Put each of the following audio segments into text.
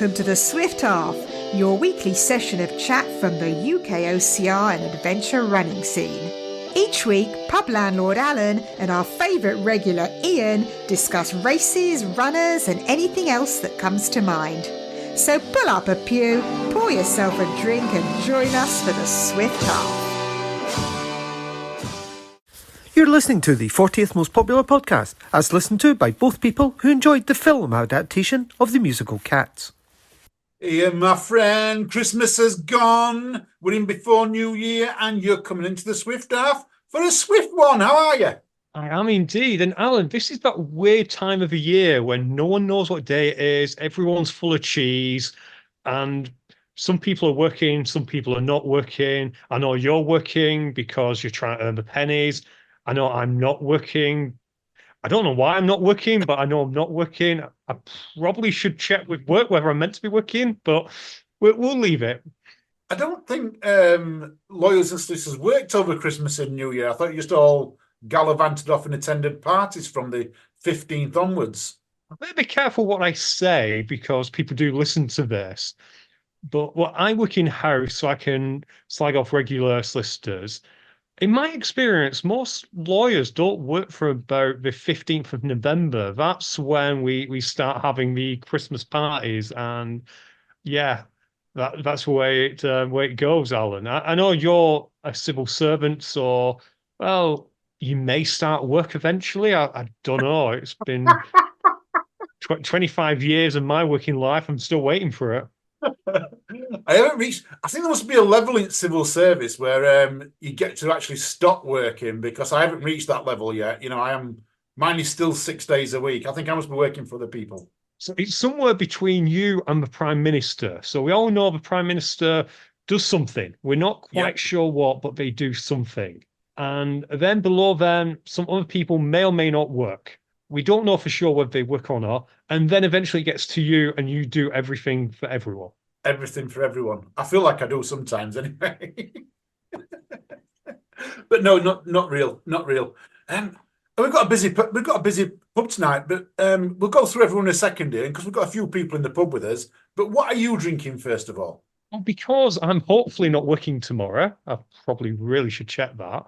welcome to the Swift Half, your weekly session of chat from the UKOCR and adventure running scene. Each week, pub landlord Alan and our favourite regular Ian discuss races, runners and anything else that comes to mind. So pull up a pew, pour yourself a drink and join us for the Swift Half. You're listening to the 40th most popular podcast, as listened to by both people who enjoyed the film adaptation of the musical Cats. Ian, my friend, Christmas has gone. We're in before New Year, and you're coming into the Swift Half for a swift one. How are you? I am indeed. And Alan, this is that weird time of the year when no one knows what day it is. Everyone's full of cheese, and some people are working, some people are not working. I know you're working because you're trying to earn the pennies. I know I'm not working. I don't know why I'm not working, but I know I'm not working. I probably should check with work whether I'm meant to be working, but we'll leave it. I don't think lawyers and solicitors worked over Christmas and New Year. I thought you just all gallivanted off and attended parties from the 15th onwards. I better be careful what I say because people do listen to this. But I work in-house, so I can slag off regular solicitors. In my experience, most lawyers don't work for about the 15th of November. That's when we start having the Christmas parties. And yeah, that's the way it goes, Alan. I know you're a civil servant, so, well, you may start work eventually. I don't know. It's been 25 years of my working life. I'm still waiting for it. I haven't reached. I think there must be a level in civil service where you get to actually stop working, because I haven't reached that level yet. You know, mine is still 6 days a week. I think I must be working for the people. So it's somewhere between you and the Prime Minister. So we all know the Prime Minister does something. We're not quite sure what, but they do something. And then below them, some other people may or may not work. We don't know for sure whether they work or not. And then eventually it gets to you and you do everything for everyone. Everything for everyone. I feel like I do sometimes anyway. But no, not real. We've got a busy pub tonight, but we'll go through everyone in a second here because we've got a few people in the pub with us. But what are you drinking first of all? Well, because I'm hopefully not working tomorrow, I probably really should check that.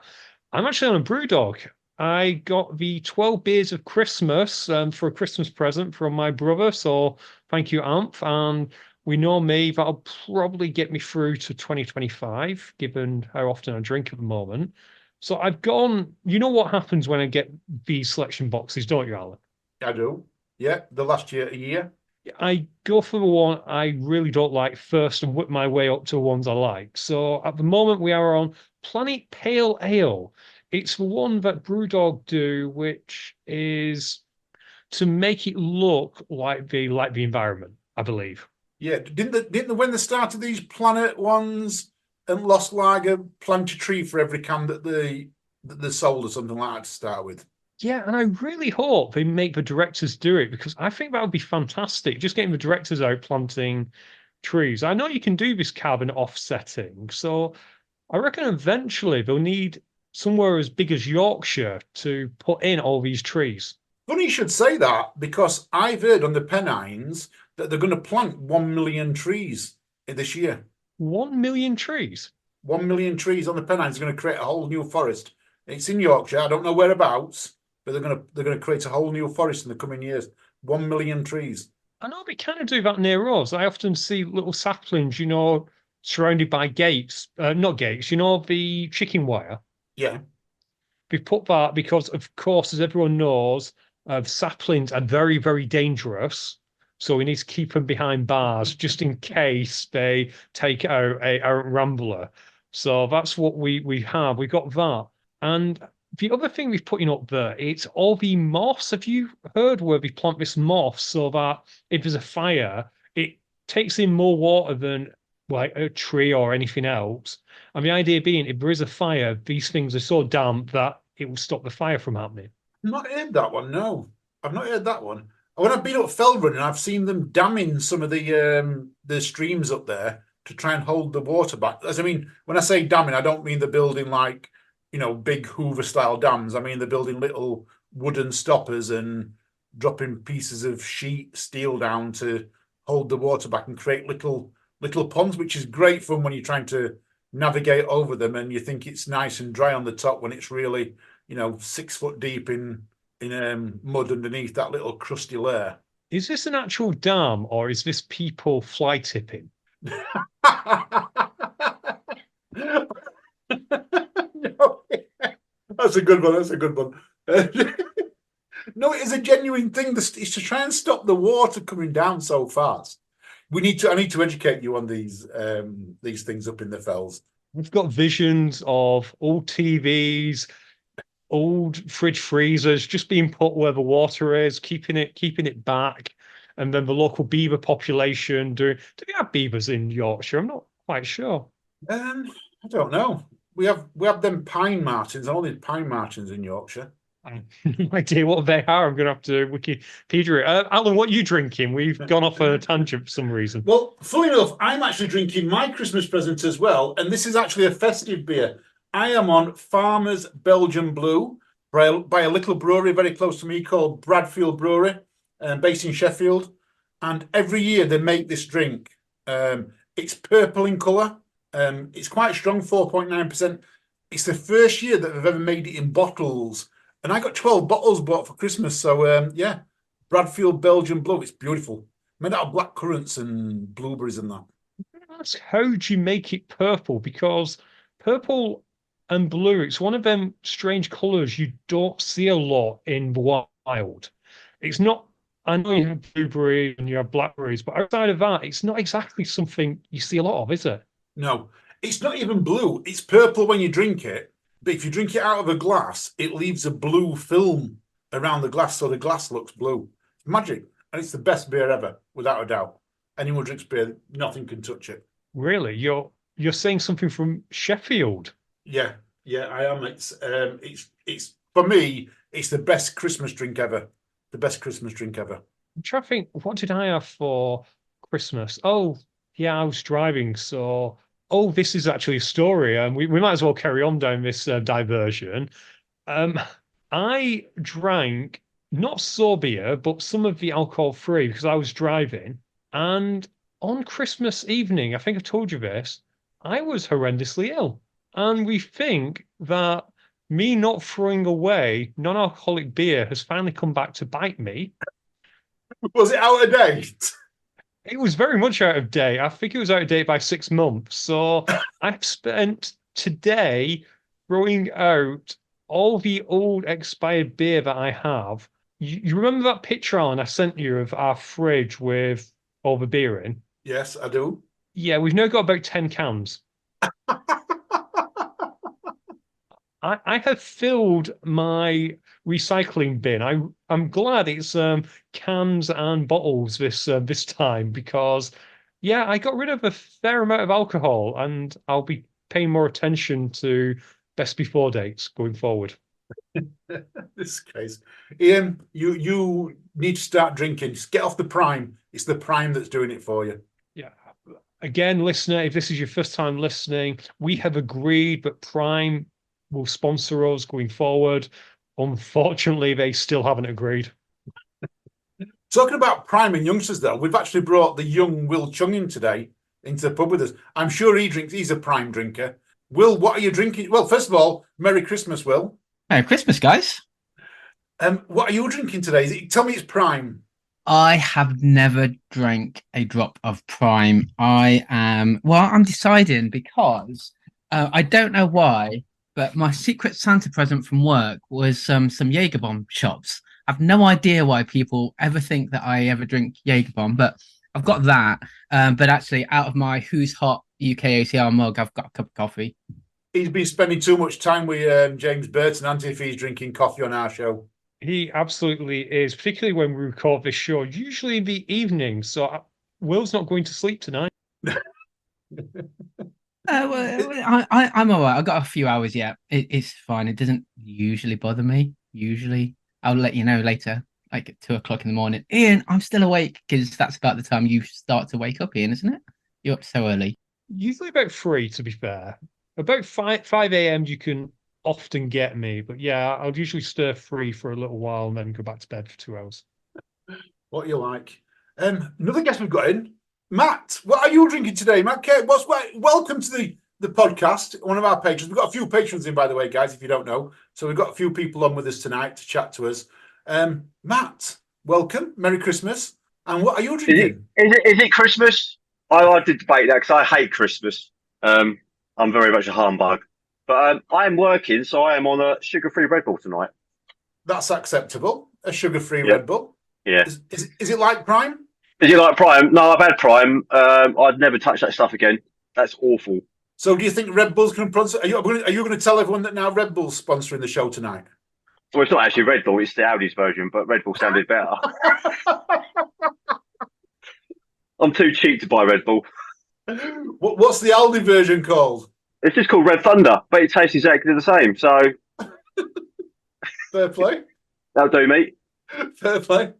I'm actually on a brew dog. I got the 12 beers of Christmas for a Christmas present from my brother. So thank you, Amph. And we know me, that'll probably get me through to 2025, given how often I drink at the moment. So I've gone, you know what happens when I get these selection boxes, don't you, Alan? I do. Yeah, the last year. I go for the one I really don't like first and work my way up to the ones I like. So at the moment we are on Planet Pale Ale. It's the one that Brewdog do, which is to make it look like the environment, I believe. Yeah, didn't they when they started these Planet ones and Lost Lager plant a tree for every can that they sold or something like that to start with? Yeah, and I really hope they make the directors do it because I think that would be fantastic. Just getting the directors out planting trees. I know you can do this carbon offsetting, so I reckon eventually they'll need somewhere as big as Yorkshire to put in all these trees. Funny you should say that, because I've heard on the Pennines that they're going to plant 1 million trees this year. 1 million trees? 1 million trees on the Pennines are going to create a whole new forest. It's in Yorkshire. I don't know whereabouts, but they're going to create a whole new forest in the coming years. 1 million trees. I know they kind of do that near us. I often see little saplings, surrounded by gates. Not gates, the chicken wire. Yeah. We put that because, of course, as everyone knows, saplings are very, very dangerous. So we need to keep them behind bars just in case they take out a errant rambler. So that's what we have. We got that. And the other thing we've putting up there, it's all the moss. Have you heard where we plant this moss so that if there's a fire, it takes in more water than like a tree or anything else? And the idea being, if there is a fire, these things are so damp that it will stop the fire from happening. I've not heard that one, no. I've not heard that one. When I've been up fell running, I've seen them damming some of the streams up there to try and hold the water back. When I say damming, I don't mean they're building like, big Hoover-style dams. I mean, they're building little wooden stoppers and dropping pieces of steel down to hold the water back and create little ponds, which is great fun when you're trying to navigate over them and you think it's nice and dry on the top when it's really, 6 foot deep in mud underneath that little crusty layer. Is this an actual dam or is this people fly tipping? No, that's a good one. That's a good one. No, it is a genuine thing. It's to try and stop the water coming down so fast. I need to educate you on these things up in the fells. We've got visions of old TVs, old fridge freezers just being put where the water is, keeping it back, and then the local beaver population doing. Do we have beavers in Yorkshire? I'm not quite sure. I don't know. We have them pine martins. All these pine martins in Yorkshire. I have no idea what they are. I'm going to have to Wikipedia it. Alan, what are you drinking? We've gone off on a tangent for some reason. Well, funnily enough, I'm actually drinking my Christmas present as well, and this is actually a festive beer. I am on Farmer's Belgian Blue by a little brewery very close to me called Bradfield Brewery, based in Sheffield. And every year they make this drink. It's purple in colour. It's quite strong, 4.9%. It's the first year that they've ever made it in bottles. And I got 12 bottles bought for Christmas. So, yeah, Bradfield Belgian Blue. It's beautiful. Made out of black currants and blueberries and that. Ask how do you make it purple? Because purple and blue, it's one of them strange colours you don't see a lot in the wild. It's not, I know you have blueberry and you have blackberries, but outside of that, it's not exactly something you see a lot of, is it? No, it's not even blue. It's purple when you drink it. But if you drink it out of a glass, it leaves a blue film around the glass, so the glass looks blue. It's magic. And it's the best beer ever, without a doubt. Anyone drinks beer, nothing can touch it. Really? You're saying something from Sheffield? Yeah, I am. It's for me, it's the best Christmas drink ever. The best Christmas drink ever. I'm trying to think, what did I have for Christmas? Oh, yeah, I was driving, so this is actually a story, and we might as well carry on down this diversion. I drank not sour beer, but some of the alcohol free because I was driving. And on Christmas evening, I think I've told you this, I was horrendously ill. And we think that me not throwing away non-alcoholic beer has finally come back to bite me. Was it out of date? It was very much out of date. I think it was out of date by 6 months. So I've spent today throwing out all the old expired beer that I have. You remember that picture, Alan, I sent you of our fridge with all the beer in? Yes, I do. Yeah, we've now got about 10 cans. I have filled my recycling bin. I'm glad it's cans and bottles this time because I got rid of a fair amount of alcohol and I'll be paying more attention to best before dates going forward. This case, Ian, you need to start drinking. Just get off the Prime. It's the Prime that's doing it for you. Yeah. Again, listener, if this is your first time listening, we have agreed that Prime will sponsor us going forward. Unfortunately, they still haven't agreed. Talking about Prime and youngsters, though, we've actually brought the young Will Chung in today into the pub with us. I'm sure he's a Prime drinker. Will, what are you drinking? Well, first of all, Merry Christmas, Will. Merry Christmas, guys. What are you drinking today? Tell me it's Prime. I have never drank a drop of Prime. I'm deciding because I don't know why, but my Secret Santa present from work was some Jaeger bomb shots. I've no idea why people ever think that I ever drink Jaeger bomb, but I've got that. But actually, out of my Who's Hot UKOCR mug, I've got a cup of coffee. He's been spending too much time with James Burton, hasn't he, if he's drinking coffee on our show? He absolutely is, particularly when we record this show, usually in the evening. So Will's not going to sleep tonight. I'm all right. I've got a few hours yet. It's fine. It doesn't usually bother me. Usually, I'll let you know later, like at 2 o'clock in the morning. Ian, I'm still awake because that's about the time you start to wake up, Ian, isn't it? You're up so early. Usually about 3, to be fair. About 5 a.m. you can often get me, but yeah, I'll usually stir free for a little while and then go back to bed for 2 hours. What you like. Another guest we've got in, Matt. What are you drinking today, Matt? Welcome to the podcast. One of our patrons. We've got a few patrons in, by the way, guys. If you don't know, so we've got a few people on with us tonight to chat to us. Matt, welcome. Merry Christmas. And what are you drinking? Is it Christmas? I did debate that because I hate Christmas. I'm very much a humbug. But I am working, so I am on a sugar-free Red Bull tonight. That's acceptable. A sugar-free Red Bull. Yeah. Is it like Prime? Is it like Prime? No, I've had Prime. I'd never touch that stuff again. That's awful. So do you think Red Bull's going to sponsor? Are you going to tell everyone that now Red Bull's sponsoring the show tonight? Well, it's not actually Red Bull. It's the Audi's version, but Red Bull sounded better. I'm too cheap to buy Red Bull. What's the Aldi version called? It's just called Red Thunder, but it tastes exactly the same. So fair play. That'll do, mate. Fair play.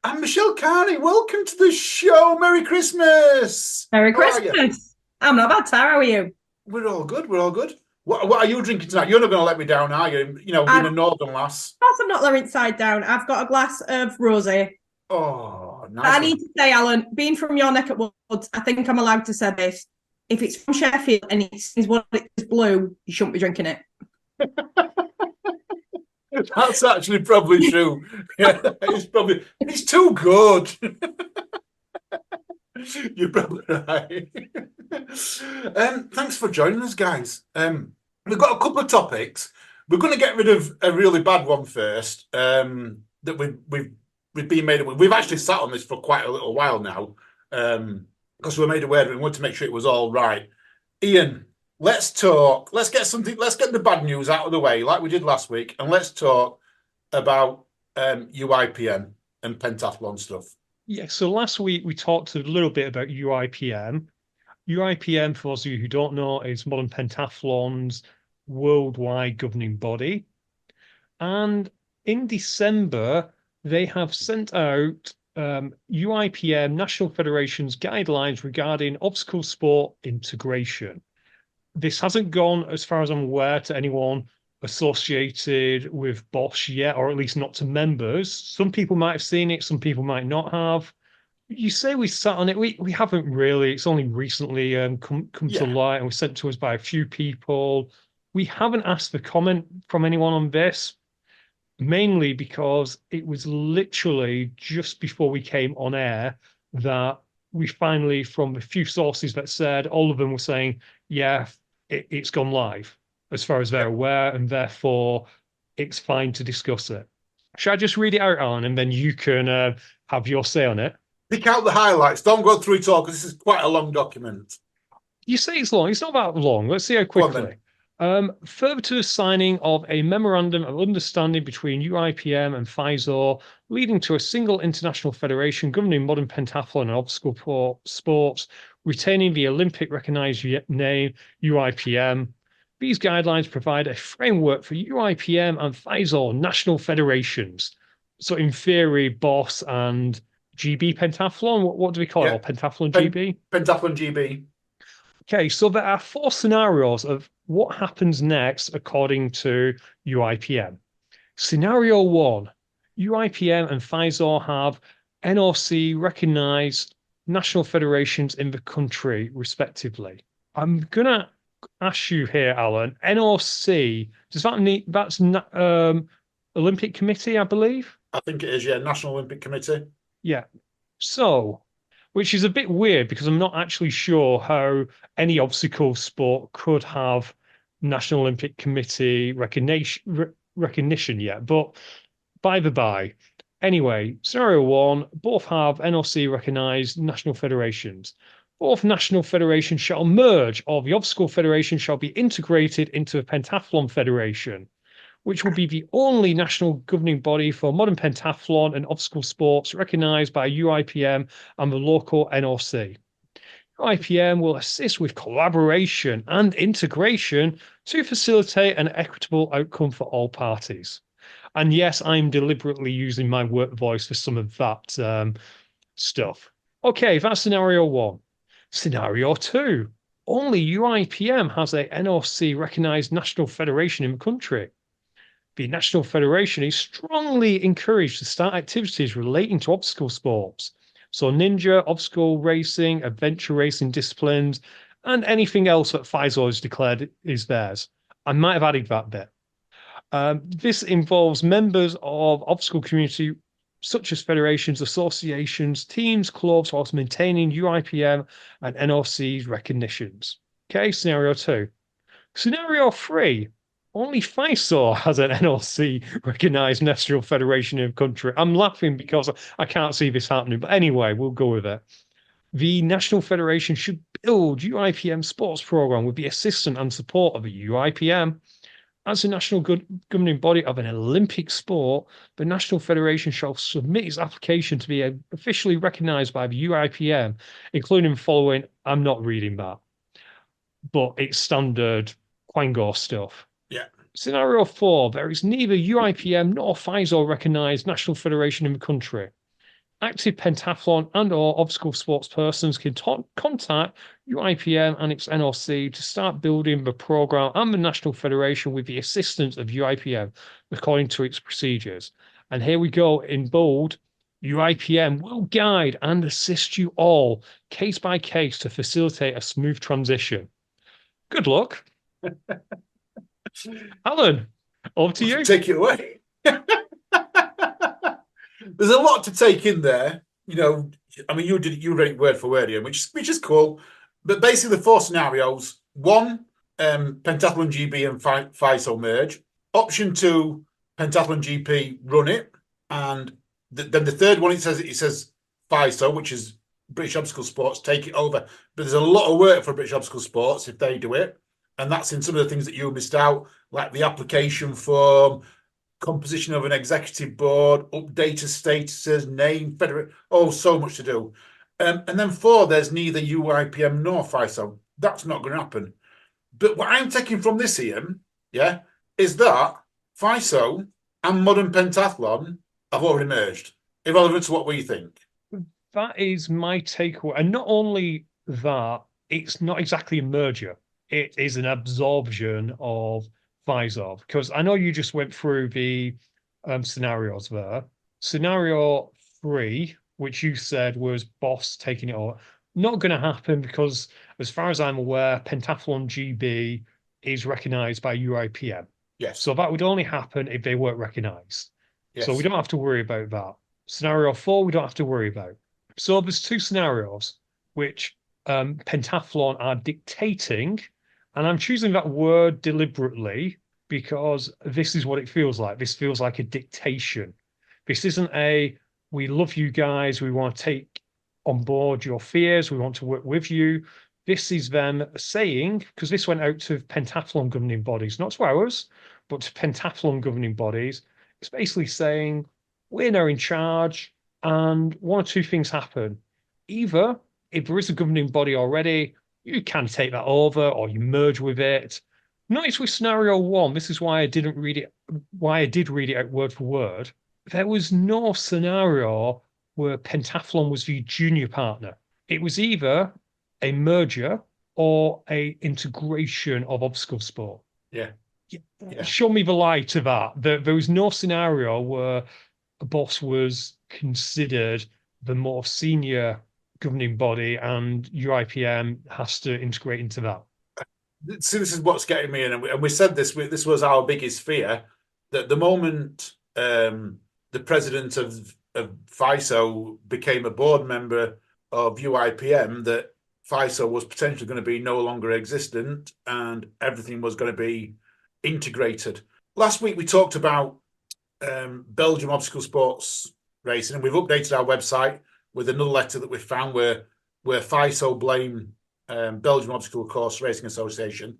And Michelle Carney, welcome to the show. Merry Christmas. Merry Christmas. I'm not bad, Tara. How are you? We're all good. We're all good. What are you drinking tonight? You're not going to let me down, are you? You know, being a northern lass. Of course, I'm not letting side down. I've got a glass of rosé. Oh, nice. I need to say, Alan, being from your neck of woods, I think I'm allowed to say this. If it's from Sheffield and it says what it's blue, you shouldn't be drinking it. That's actually probably true. Yeah, it's too good. You're probably right. Thanks for joining us, guys. We've got a couple of topics. We're going to get rid of a really bad one first. That we've been made aware. We've actually sat on this for quite a little while now, because we were made aware of it and wanted to make sure it was all right. Ian, let's talk. Let's get the bad news out of the way, like we did last week, and let's talk about UIPM and pentathlon stuff. Yeah, so last week we talked a little bit about UIPM. UIPM, for those of you who don't know, is Modern Pentathlon's worldwide governing body. And in December, they have sent out UIPM, National Federation's guidelines regarding obstacle sport integration. This hasn't gone, as far as I'm aware, to anyone associated with Bosch yet, or at least not to members. Some people might have seen it, some people might not have. You say we sat on it. We haven't really. It's only recently come to light and was sent to us by a few people. We haven't asked for comment from anyone on this, mainly because it was literally just before we came on air that we finally, from a few sources that said, all of them were saying, yeah, it's gone live as far as they're aware, and therefore it's fine to discuss it. Should I just read it out, Alan, and then you can have your say on it? Pick out the highlights. Don't go through it all, because this is quite a long document. You say it's long. It's not that long. Let's see how quickly. Further to the signing of a memorandum of understanding between UIPM and FISOR, leading to a single international federation governing modern pentathlon and obstacle sports, retaining the Olympic recognized name UIPM. These guidelines provide a framework for UIPM and FISOR national federations. So in theory, BOSS and GB pentathlon, what do we call it? Or pentathlon GB? Pentathlon GB. Okay, so there are 4 scenarios of what happens next according to UIPM. Scenario 1, UIPM and FISOR have NOC recognized national federations in the country, respectively. I'm going to ask you here, Alan, NOC, does that mean that's Olympic Committee, I believe? I think it is, yeah, National Olympic Committee. Yeah. So, which is a bit weird because I'm not actually sure how any obstacle sport could have National Olympic Committee recognition yet. But by the by, anyway, scenario 1, both have NOC recognized national federations. Both national federations shall merge, or the obstacle federation shall be integrated into a pentathlon federation, which will be the only national governing body for modern pentathlon and obstacle sports recognized by UIPM and the local NOC. UIPM will assist with collaboration and integration to facilitate an equitable outcome for all parties. And yes, I'm deliberately using my work voice for some of that stuff. Okay, that's scenario 1. Scenario 2, only UIPM has a NOC recognized national federation in the country. The National Federation is strongly encouraged to start activities relating to obstacle sports. So ninja, obstacle racing, adventure racing disciplines, and anything else that FISO has declared is theirs. I might have added that bit. This involves members of obstacle community such as federations, associations, teams, clubs, whilst maintaining UIPM and NOC's recognitions. Okay, scenario 2. Scenario 3. Only FISO has an NOC recognized national federation in the country. I'm laughing because I can't see this happening, but anyway, we'll go with it. The National Federation should build UIPM sports program with the assistance and support of a UIPM. As a national governing body of an Olympic sport, the National Federation shall submit its application to be officially recognised by the UIPM, including the following. I'm not reading that, but it's standard Quango stuff. Yeah. Scenario 4, there is neither UIPM nor FISO recognised national federation in the country. Active pentathlon and or obstacle sports persons can contact UIPM and its NOC to start building the program and the National Federation with the assistance of UIPM according to its procedures. And here we go in bold. UIPM will guide and assist you all case by case to facilitate a smooth transition. Good luck. Alan, over to you. Take it away. There's a lot to take in there. You know, I mean, you read it word for word here, which is cool. But basically, the 4 scenarios: 1, pentathlon GB and FISO merge. Option 2, pentathlon GP run it, and then the third one it says FISO, which is British Obstacle Sports, take it over. But there's a lot of work for British Obstacle Sports if they do it, and that's in some of the things that you missed out, like the application form, composition of an executive board, updated statuses, name, federate, so much to do. And then 4, there's neither UIPM nor FISO. That's not going to happen. But what I'm taking from this, Ian, is that FISO and modern pentathlon have already merged, irrelevant to what we think. That is my takeaway. And not only that, it's not exactly a merger. It is an absorption of FISO, because I know you just went through the scenarios there. Scenario 3, which you said was boss taking it over, not going to happen because, as far as I'm aware, pentathlon GB is recognised by UIPM. Yes. So that would only happen if they weren't recognised. Yes. So we don't have to worry about that. Scenario 4, we don't have to worry about. So there's 2 scenarios which pentathlon are dictating. And I'm choosing that word deliberately because this is what it feels like. This feels like a dictation. This isn't we love you guys, we want to take on board your fears, we want to work with you. This is them saying, because this went out to pentathlon governing bodies, not to ours, but to pentathlon governing bodies. It's basically saying, we're now in charge, and 1 or 2 things happen. Either, if there is a governing body already, you can take that over or you merge with it. Notice with scenario 1, this is why I did read it out word for word. There was no scenario where pentathlon was the junior partner. It was either a merger or a integration of obstacle sport. Yeah. Show me the light to that. There was no scenario where a boss was considered the more senior governing body and UIPM has to integrate into that. See, this is what's getting me in, and we said this was our biggest fear, that the moment the president of FISO became a board member of UIPM, that FISO was potentially going to be no longer existent and everything was going to be integrated. Last week we talked about Belgium obstacle sports racing, and we've updated our website with another letter that we found where FISO blame Belgium Obstacle Course Racing Association,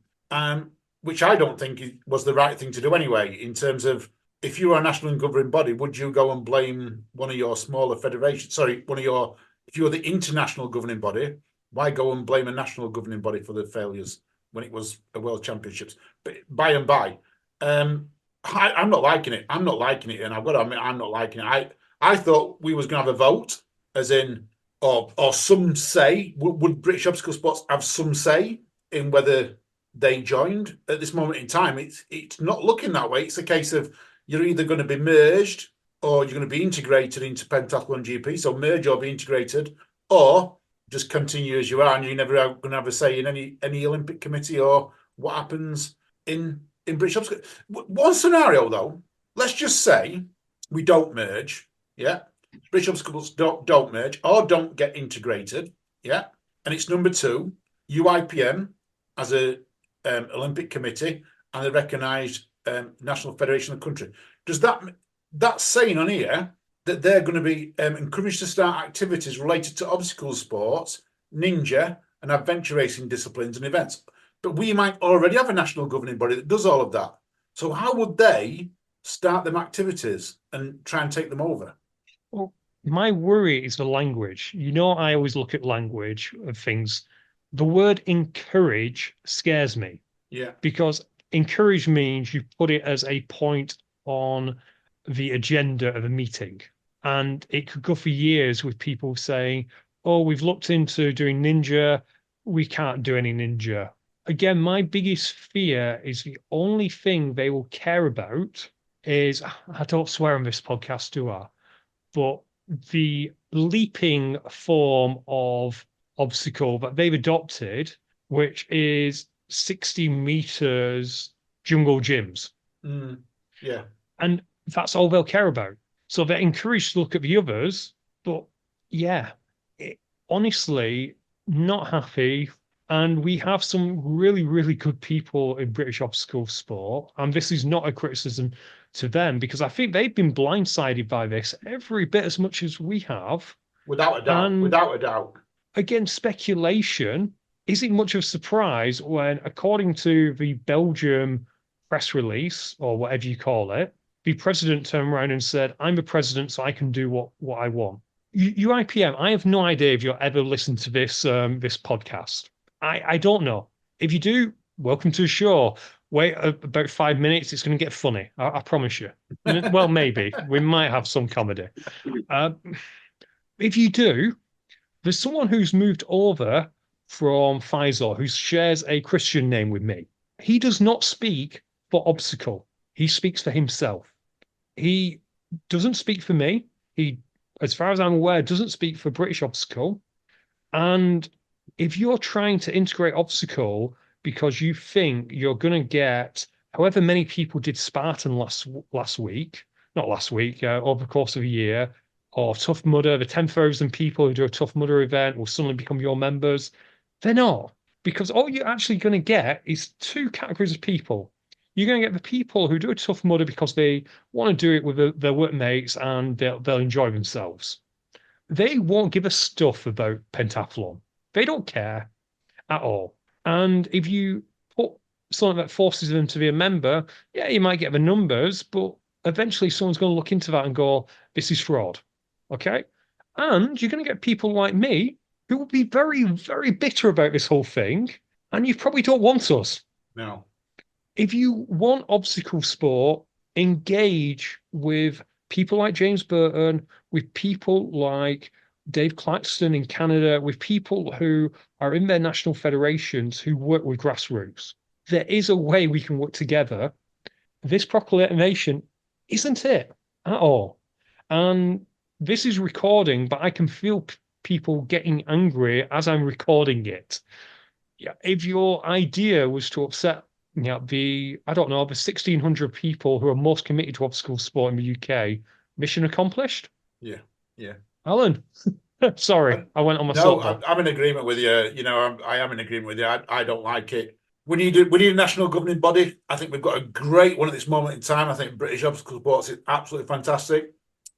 which I don't think was the right thing to do anyway, in terms of, if you are a national and governing body, would you go and blame one of your smaller federations? Sorry, if you're the international governing body, why go and blame a national governing body for the failures when it was a world championships? But by and by, I'm not liking it. I'm not liking it, and I've got to admit, I'm not liking it. I thought we was going to have a vote, as in, or some say, would British Obstacle Sports have some say in whether they joined? At this moment in time, it's not looking that way. It's a case of, you're either going to be merged or you're going to be integrated into pentathlon GP, so merge or be integrated, or just continue as you are, and you're never going to have a say in any Olympic committee or what happens in British obstacle. One scenario though, let's just say we don't merge, yeah. British obstacles don't merge or don't get integrated, yeah. And it's number 2, UIPM as a Olympic committee and the recognised national federation of the country. Does that's saying on here that they're going to be encouraged to start activities related to obstacle sports, ninja, and adventure racing disciplines and events. But we might already have a national governing body that does all of that. So how would they start them activities and try and take them over? Well, my worry is the language. I always look at language of things. The word encourage scares me. Yeah. Because encourage means you put it as a point on the agenda of a meeting. And it could go for years with people saying, oh, we've looked into doing ninja. We can't do any ninja. Again, my biggest fear is the only thing they will care about is, I don't swear on this podcast, do I? But the leaping form of obstacle that they've adopted, which is 60 meters jungle gyms. Yeah. And that's all they'll care about. So they're encouraged to look at the others, but yeah, honestly, not happy. And we have some really, really good people in British obstacle sport. And this is not a criticism to them, because I think they've been blindsided by this every bit as much as we have. Without a doubt. Again, speculation isn't much of a surprise when, according to the Belgium press release, or whatever you call it, the president turned around and said, I'm the president, so I can do what I want. UIPM, I have no idea if you'll ever listen to this podcast. I don't know. If you do, welcome to the show. Wait about 5 minutes, it's going to get funny. I promise you. Well, maybe. We might have some comedy. If you do, there's someone who's moved over from Pfizer who shares a Christian name with me. He does not speak for obstacle. He speaks for himself. He doesn't speak for me. He, as far as I'm aware, doesn't speak for British obstacle. And if you're trying to integrate obstacle because you think you're going to get however many people did Spartan last week, not last week, over the course of a year, or Tough Mudder, the 10,000 people who do a Tough Mudder event will suddenly become your members. They're not, because all you're actually going to get is 2 categories of people. You're going to get the people who do a Tough Mudder because they want to do it with their workmates and they'll enjoy themselves. They won't give a stuff about pentathlon. They don't care at all. And if you put something that forces them to be a member, yeah, you might get the numbers, but eventually someone's going to look into that and go, this is fraud. Okay? And you're going to get people like me who will be very, very bitter about this whole thing. And you probably don't want us. No. If you want obstacle sport, engage with people like James Burton, with people like Dave Claxton in Canada, with people who are in their national federations who work with grassroots. There is a way we can work together. This proclamation isn't it at all. And this is recording, but I can feel people getting angry as I'm recording it. Yeah, if your idea was to upset the 1,600 people who are most committed to obstacle sport in the UK, mission accomplished? Yeah. Alan, sorry, I went on my soapbox. I'm in agreement with you. I am in agreement with you. I don't like it. We need a national governing body. I think we've got a great one at this moment in time. I think British obstacle sports is absolutely fantastic.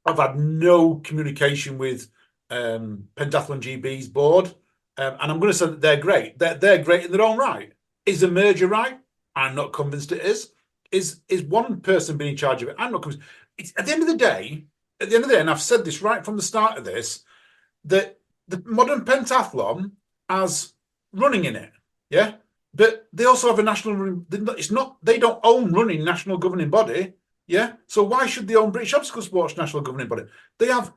I've had no communication with Pentathlon GB's board, and I'm going to say that they're great. They're great in their own right. Is the merger right? I'm not convinced it is. Is one person being in charge of it? I'm not convinced. It's, at the end of the day, and I've said this right from the start of this, that the modern pentathlon has running in it, yeah. But they also have a national. They don't own running national governing body, yeah. So why should they own British obstacle sports national governing body? They have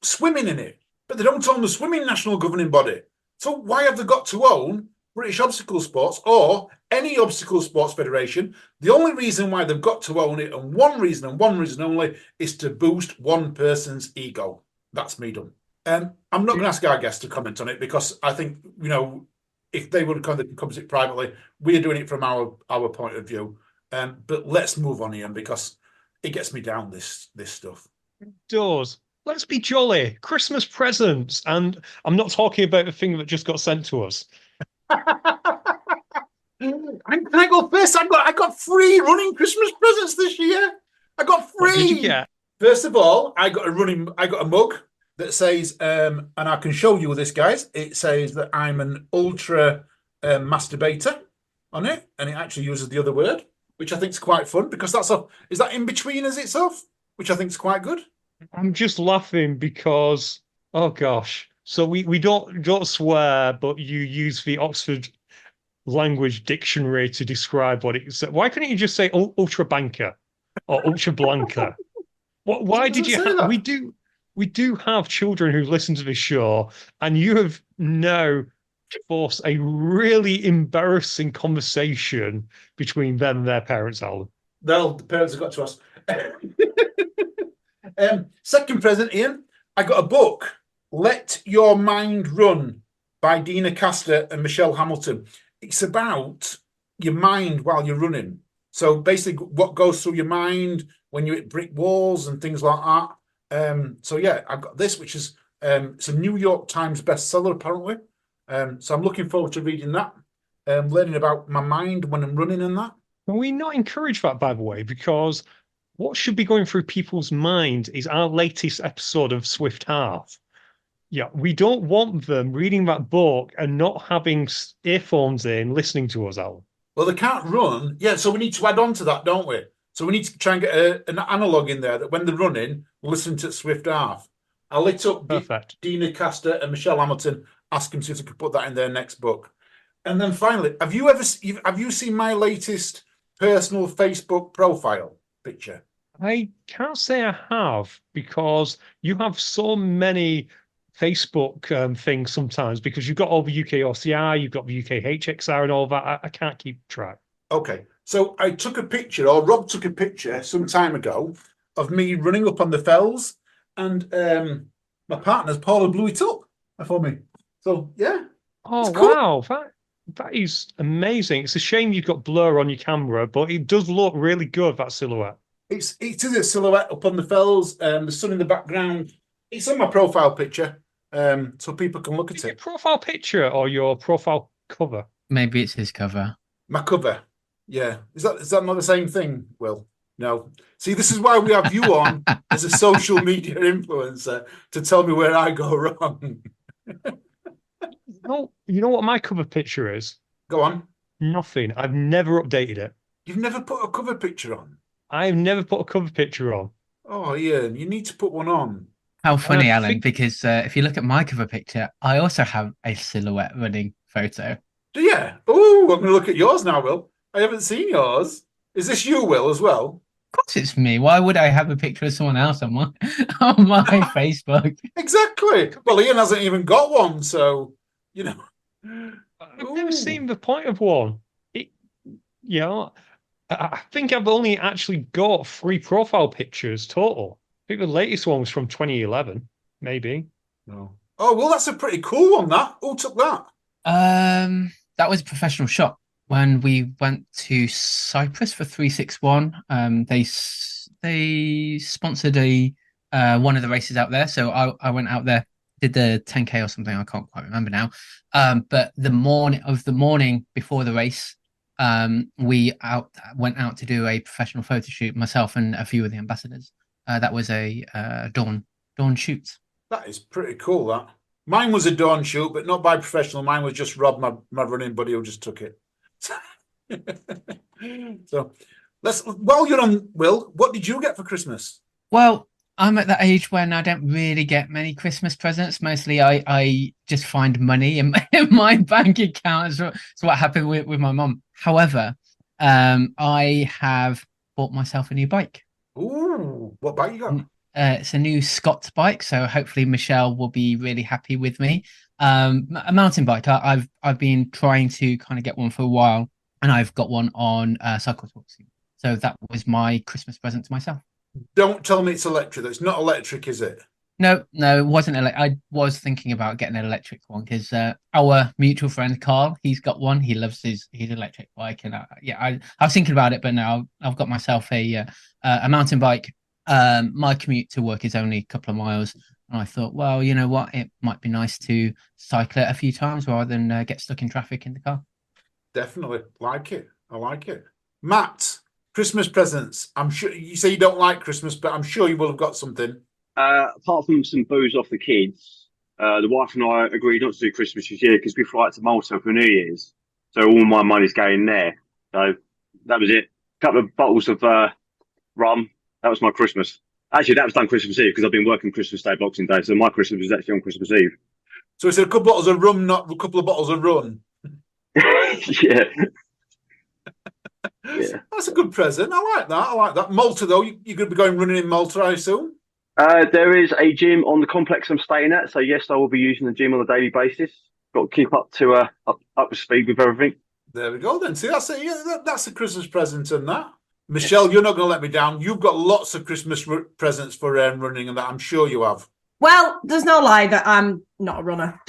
swimming in it, but they don't own the swimming national governing body. So why have they got to own British Obstacle Sports or any obstacle sports federation. The only reason why they've got to own it, and one reason only, is to boost one person's ego. That's me done. I'm not going to ask our guests to comment on it because I think, if they would come to it privately, we're doing it from our point of view. But let's move on, Ian, because it gets me down, this stuff. It does. Let's be jolly. Christmas presents. And I'm not talking about the thing that just got sent to us. Can I go first? I got 3 running Christmas presents this year. I got 3. What did you get? First of all, I got a mug that says, and I can show you this, guys. It says that I'm an ultra masturbator on it, and it actually uses the other word, which I think is quite fun because is that in between as it's off, which I think is quite good. I'm just laughing because, oh gosh. So we don't swear, but you use the Oxford language dictionary to describe what it's. Why couldn't you just say ultra banker or ultra blanca? Why did you have? We do have children who listen to the show, and you have now forced a really embarrassing conversation between them and their parents, Alan. Well, the parents have got to us. Second present, Ian, I got a book, Let Your Mind Run by Dina Castor and Michelle Hamilton. It's about your mind while you're running. So basically what goes through your mind when you hit brick walls and things like that. So yeah, I've got this, which is it's a New York Times bestseller apparently. So I'm looking forward to reading that, learning about my mind when I'm running and that. Can we not encourage that, by the way? Because what should be going through people's mind is our latest episode of Swift Half. Yeah, we don't want them reading that book and not having earphones in, listening to us, Alan. Well, they can't run. Yeah, so we need to add on to that, don't we? So we need to try and get an analogue in there that when they're running, listen to Swift Half. I lit up Dina Castor and Michelle Hamilton, ask them if they could put that in their next book. And then finally, have you seen my latest personal Facebook profile picture? I can't say I have because you have so many Facebook things sometimes because you've got all the UKOCR, you've got the UKHXR and all that. I can't keep track. Okay. So I took a picture, or Rob took a picture some time ago of me running up on the fells, and my partner's Paula blew it up for me. So yeah. Oh cool. Wow. That is amazing. It's a shame you've got blur on your camera, but it does look really good, that silhouette. It is a silhouette up on the fells, the sun in the background. It's on my profile picture, so people can look at it. Your profile picture or your profile cover? Maybe it's his cover. My cover. Yeah. Is that not the same thing? Well, no. See, this is why we have you on as a social media influencer to tell me where I go wrong. No, you know what my cover picture is? Go on. Nothing. I've never updated it. You've never put a cover picture on? I've never put a cover picture on. Oh, Ian, you need to put one on. How funny, Alan, because if you look at my cover picture, I also have a silhouette running photo. Do you? Oh, I'm going to look at yours now, Will. I haven't seen yours. Is this you, Will, as well? Of course it's me. Why would I have a picture of someone else on my Facebook? Exactly. Well, Ian hasn't even got one, so, you know. I've never seen the point of one. I think I've only actually got 3 profile pictures total. I think the latest one was from 2011, maybe. No. Oh, well, that's a pretty cool one, that. Who took that? That was a professional shot. When we went to Cyprus for 361, they sponsored one of the races out there. So I went out there, did the 10K or something. I can't quite remember now. But the morning before the race, we went out to do a professional photo shoot, myself and a few of the ambassadors. That was a dawn shoot. That is pretty cool, that. Mine was a dawn shoot, but not by professional. Mine was just Rob, my running buddy, who just took it. So while you're on, Will, what did you get for Christmas? Well, I'm at that age when I don't really get many Christmas presents. Mostly I just find money in my bank account. So what happened with my mum. However, I have bought myself a new bike. Ooh, what bike you got? It's a new Scott's bike, so hopefully Michelle will be really happy with me. A mountain bike. I've been trying to kind of get one for a while, and I've got one on Cycle Talk soon. So that was my Christmas present to myself. Don't tell me it's electric. It's not electric, is it? No, it wasn't. I was thinking about getting an electric one because our mutual friend Carl, he's got one. He loves his electric bike, and I was thinking about it, but now I've got myself a mountain bike. My commute to work is only a couple of miles, and I thought, well, you know what, it might be nice to cycle it a few times rather than get stuck in traffic in the car. Definitely like it. I like it. Matt, Christmas presents. I'm sure you say you don't like Christmas, but I'm sure you will have got something. Apart from some booze off the kids, the wife and I agreed not to do Christmas this year because we fly out to Malta for New Year's. So all my money's going there. So that was it. A couple of bottles of rum. That was my Christmas. Actually, that was done Christmas Eve because I've been working Christmas Day, Boxing Day. So my Christmas was actually on Christmas Eve. So it's a couple of bottles of rum, not a couple of bottles of run. Yeah. Yeah. That's a good present. I like that. I like that. Malta, though, you're going to be going running in Malta, I assume? There is a gym on the complex I'm staying at. So, yes, I will be using the gym on a daily basis. Got to keep up to speed with everything. There we go, then. See, that's a Christmas present and that. Michelle, you're not going to let me down. You've got lots of Christmas presents for running and that. I'm sure you have. Well, there's no lie that I'm not a runner.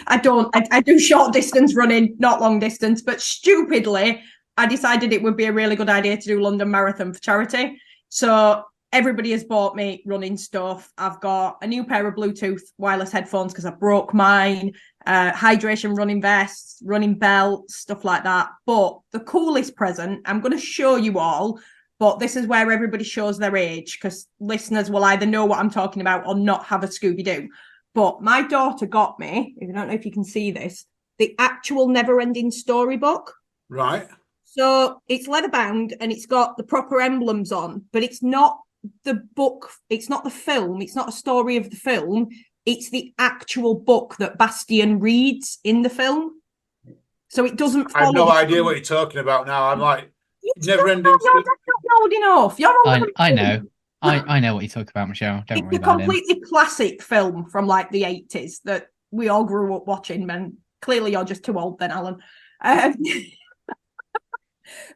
I do short distance running, not long distance, but stupidly, I decided it would be a really good idea to do London Marathon for charity. So everybody has bought me running stuff. I've got a new pair of Bluetooth wireless headphones because I broke mine, hydration running vests, running belts, stuff like that. But the coolest present, I'm going to show you all, but this is where everybody shows their age because listeners will either know what I'm talking about or not have a Scooby-Doo. But my daughter got me, I don't know if you can see this, the actual Never-Ending Story book. Right. So it's leather bound and it's got the proper emblems on, but it's not the book. It's not the film. It's not a story of the film. It's the actual book that Bastian reads in the film. So it doesn't follow. I have no idea what you're talking about now. I'm like, Never-Ending Story. You're not old enough. You're old I know. I know what you talk about, Michelle. Don't worry it's a about it. completely classic film from like the 80s that we all grew up watching. And clearly you're just too old then, Alan.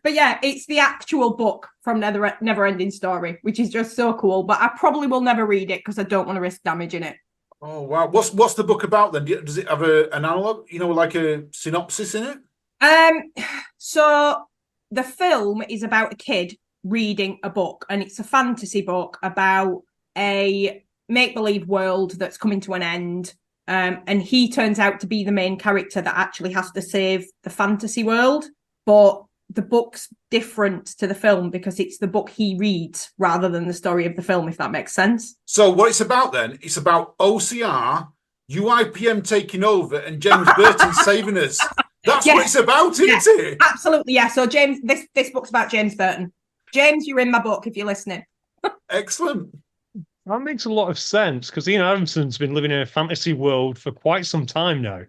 But yeah, it's the actual book from Never-Ending Story, which is just so cool. But I probably will never read it because I don't want to risk damaging it. Oh, wow. What's the book about then? Does it have an analog, like a synopsis in it? So the film is about a kid reading a book, and it's a fantasy book about a make-believe world that's coming to an end. And he turns out to be the main character that actually has to save the fantasy world. But the book's different to the film because it's the book he reads rather than the story of the film, if that makes sense. So what it's about then, it's about OCR, UIPM taking over and James Burton saving us. That's what it's about, isn't it? Absolutely, yeah. So James, this book's about James Burton. James, you're in my book if you're listening. Excellent. That makes a lot of sense because Ian Adamson's been living in a fantasy world for quite some time now.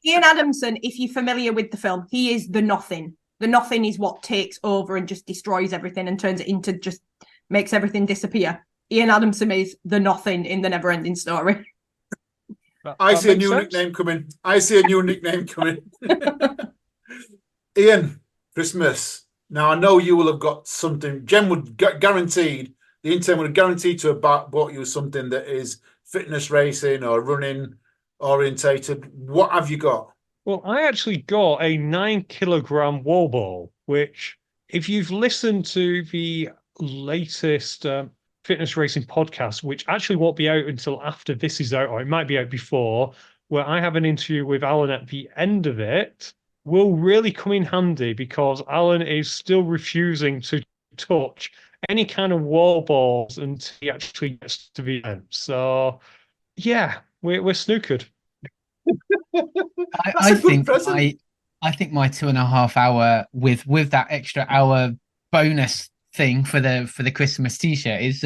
Ian Adamson, if you're familiar with the film, he is the Nothing. The Nothing is what takes over and just destroys everything and turns it into just makes everything disappear. Ian Adamson is the Nothing in the Never-Ending Story. I see a new nickname coming. Ian, Christmas. Now, I know you will have got something. Jen would guaranteed, the intern would have guaranteed to have bought you something that is fitness racing or running orientated. What have you got? Well, I actually got a 9-kilogram wall ball, which, if you've listened to the latest fitness racing podcast, which actually won't be out until after this is out, or it might be out before, where I have an interview with Alan at the end of it, will really come in handy because Alan is still refusing to touch any kind of wall balls until he actually gets to the end. So, yeah, we're snookered. I think my 2.5 hour with that extra hour bonus thing for the Christmas t-shirt is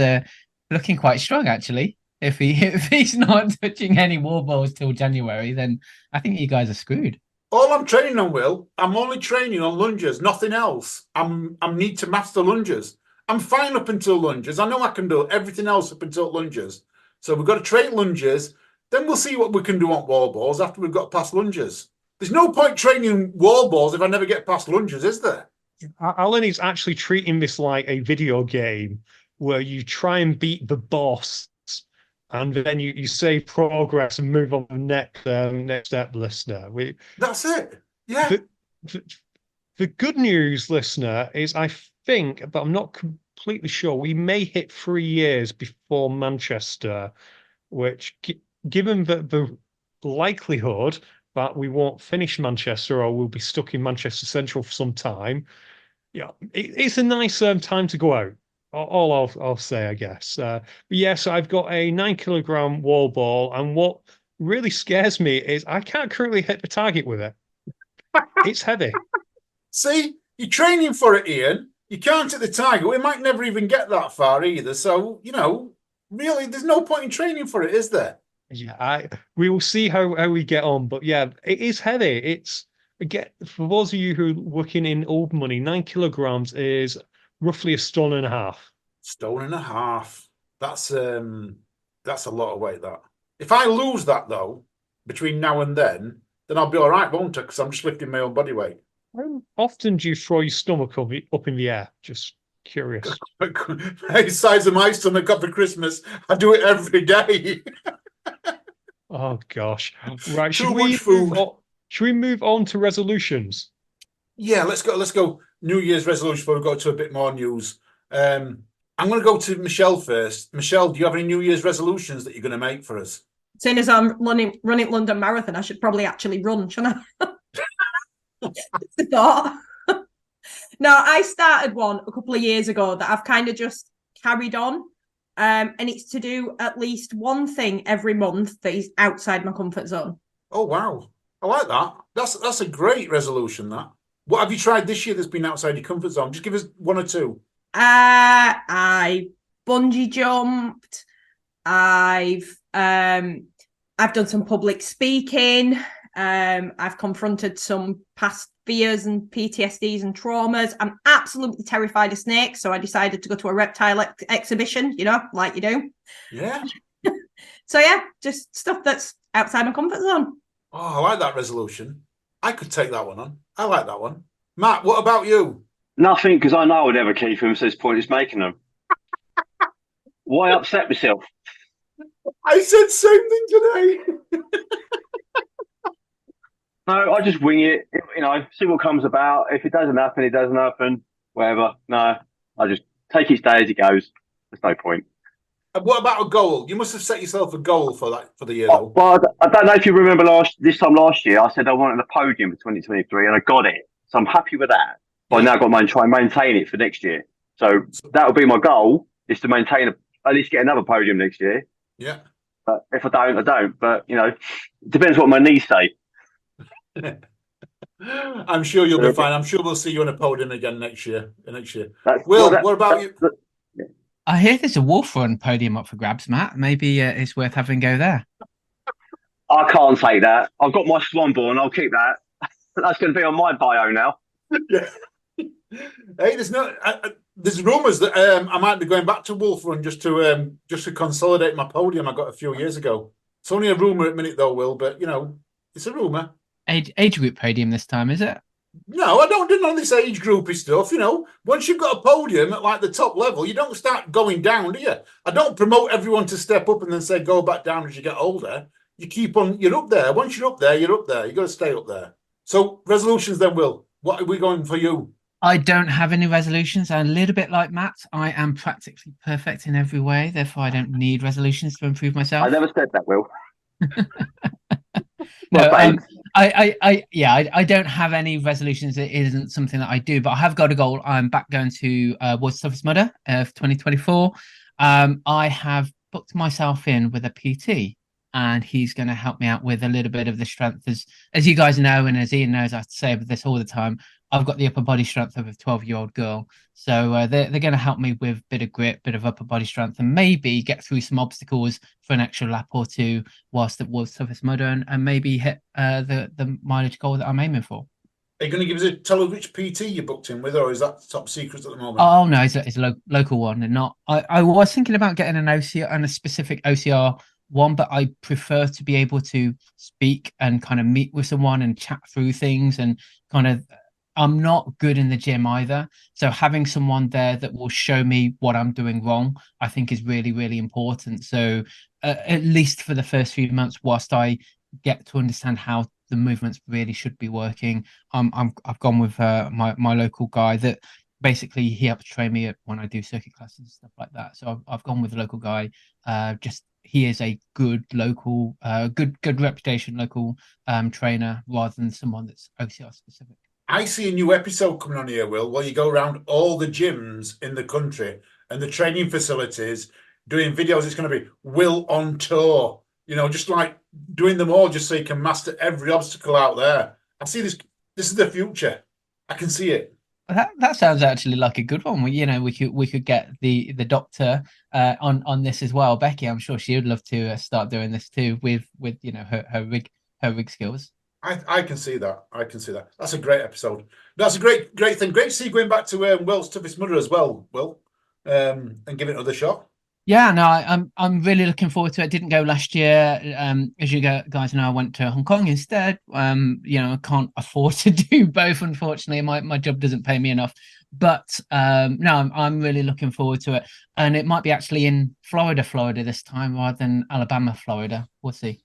looking quite strong actually. If he's not touching any wall balls till January, then I think you guys are screwed. All I'm training on, Will, I'm only training on lunges, nothing else. I need to master lunges. I'm fine up until lunges. I know I can do everything else up until lunges. So we've got to train lunges. Then we'll see what we can do on wall balls after we've got past lunges. There's no point training wall balls if I never get past lunges, is there? Alan is actually treating this like a video game where you try and beat the boss, and then you save progress and move on to the next step, listener. That's it. Yeah. The good news, listener, is I think, but I'm not completely sure, we may hit 3 years before Manchester, which, given the likelihood that we won't finish Manchester or we'll be stuck in Manchester Central for some time, yeah, it's a nice time to go out. All I'll say, I guess. But yes, I've got a 9 kilogram wall ball, and what really scares me is I can't currently hit the target with it. It's heavy. See, you're training for it, Ian. You can't hit the target. We might never even get that far either. So, really, there's no point in training for it, is there? Yeah, we will see how we get on. But yeah, it is heavy. It's, again, for those of you who are working in old money, 9 kilograms is roughly a stone and a half. Stone and a half. That's a lot of weight, that. If I lose that, though, between now and then I'll be all right, won't I? Because I'm just lifting my own body weight. How often do you throw your stomach up in the air? Just curious. The size of my stomach up for Christmas. I do it every day. Oh, gosh. Right. Too much food. Should we move on to resolutions? Yeah, let's go. New Year's resolution before we go to a bit more news. I'm going to go to Michelle first. Michelle, do you have any New Year's resolutions that you're going to make for us? Seeing as I'm running London Marathon, I should probably actually run, shouldn't I? That's the thought. No, I started one a couple of years ago that I've kind of just carried on. And it's to do at least one thing every month that is outside my comfort zone. Oh, wow. I like that. That's a great resolution, that. What have you tried this year that's been outside your comfort zone? Just give us one or two. I bungee jumped. I've done some public speaking. I've confronted some past fears and PTSDs and traumas. I'm absolutely terrified of snakes, so I decided to go to a reptile exhibition, like you do. Yeah. So yeah, just stuff that's outside my comfort zone. Oh, I like that resolution. I could take that one on. I like that one. Matt, what about you? Nothing, because I know I would never keep them, so it's pointless making them. Why upset myself? I said same thing today. No, I just wing it, see what comes about. If it doesn't happen, it doesn't happen. Whatever. No, I just take each day as it goes. There's no point. And what about a goal? You must have set yourself a goal for the year, though. Well, I don't know if you remember this time last year, I said I wanted a podium for 2023, and I got it. So I'm happy with that. But I now got to try and maintain it for next year. So that would be my goal, is to maintain at least get another podium next year. Yeah. But if I don't, I don't. But, it depends what my knees say. I'm sure you'll be fine. I'm sure we'll see you on a podium again next year. Will, what about you? I hear there's a Wolf Run podium up for grabs, Matt. Maybe it's worth having a go there. I can't say that. I've got my Swan Ball, and I'll keep that. That's going to be on my bio now. Yeah. Hey, there's rumours that I might be going back to Wolf Run just to consolidate my podium I got a few years ago. It's only a rumour at the minute, though, Will, but it's a rumour. Age group podium this time, is it? No, I don't do none of this age groupy stuff. Once you've got a podium at like the top level, you don't start going down, do you? I don't promote everyone to step up and then say go back down as you get older. You keep on. You're up there. Once you're up there, you're up there. You got to stay up there. So resolutions, then, Will. What are we going for you? I don't have any resolutions. I'm a little bit like Matt. I am practically perfect in every way. Therefore, I don't need resolutions to improve myself. I never said that, Will. No, I don't have any resolutions. It isn't something that I do, but I have got a goal. I'm back going to World's Toughest Mudder of 2024. I have booked myself in with a PT, and he's going to help me out with a little bit of the strength. As you guys know, and as Ian knows, I say this all the time, I've got the upper body strength of a 12-year-old girl. So they're going to help me with a bit of grit, bit of upper body strength, and maybe get through some obstacles for an extra lap or two whilst at World's Toughest Mudder, and maybe hit the mileage goal that I'm aiming for. Are you going to give us tell us which PT you booked in with, or is that top secret at the moment? Oh no, it's a local one, and not. I was thinking about getting an OCR and a specific OCR one, but I prefer to be able to speak and kind of meet with someone and chat through things and kind of. I'm not good in the gym either, so having someone there that will show me what I'm doing wrong, I think is really, really important. So at least for the first few months, whilst I get to understand how the movements really should be working, I've gone with my local guy that basically he helps train me when I do circuit classes and stuff like that. So I've gone with a local guy. Just he is a good local, good reputation local trainer rather than someone that's OCR specific. I see a new episode coming on here, Will, where you go around all the gyms in the country and the training facilities doing videos. It's going to be Will on tour, just like doing them all just so you can master every obstacle out there. I see this. This is the future. I can see it. That sounds actually like a good one. We could get the doctor on this as well. Becky, I'm sure she would love to start doing this too with her rig skills. I can see that. I can see that. That's a great episode. That's a great thing. Great to see you going back to Will's Toughest Mudder as well, Will, and give it another shot. Yeah, no, I'm really looking forward to it. I didn't go last year. As you guys know, I went to Hong Kong instead. I can't afford to do both, unfortunately. My job doesn't pay me enough. But no, I'm really looking forward to it. And it might be actually in Florida this time rather than Alabama, Florida. We'll see.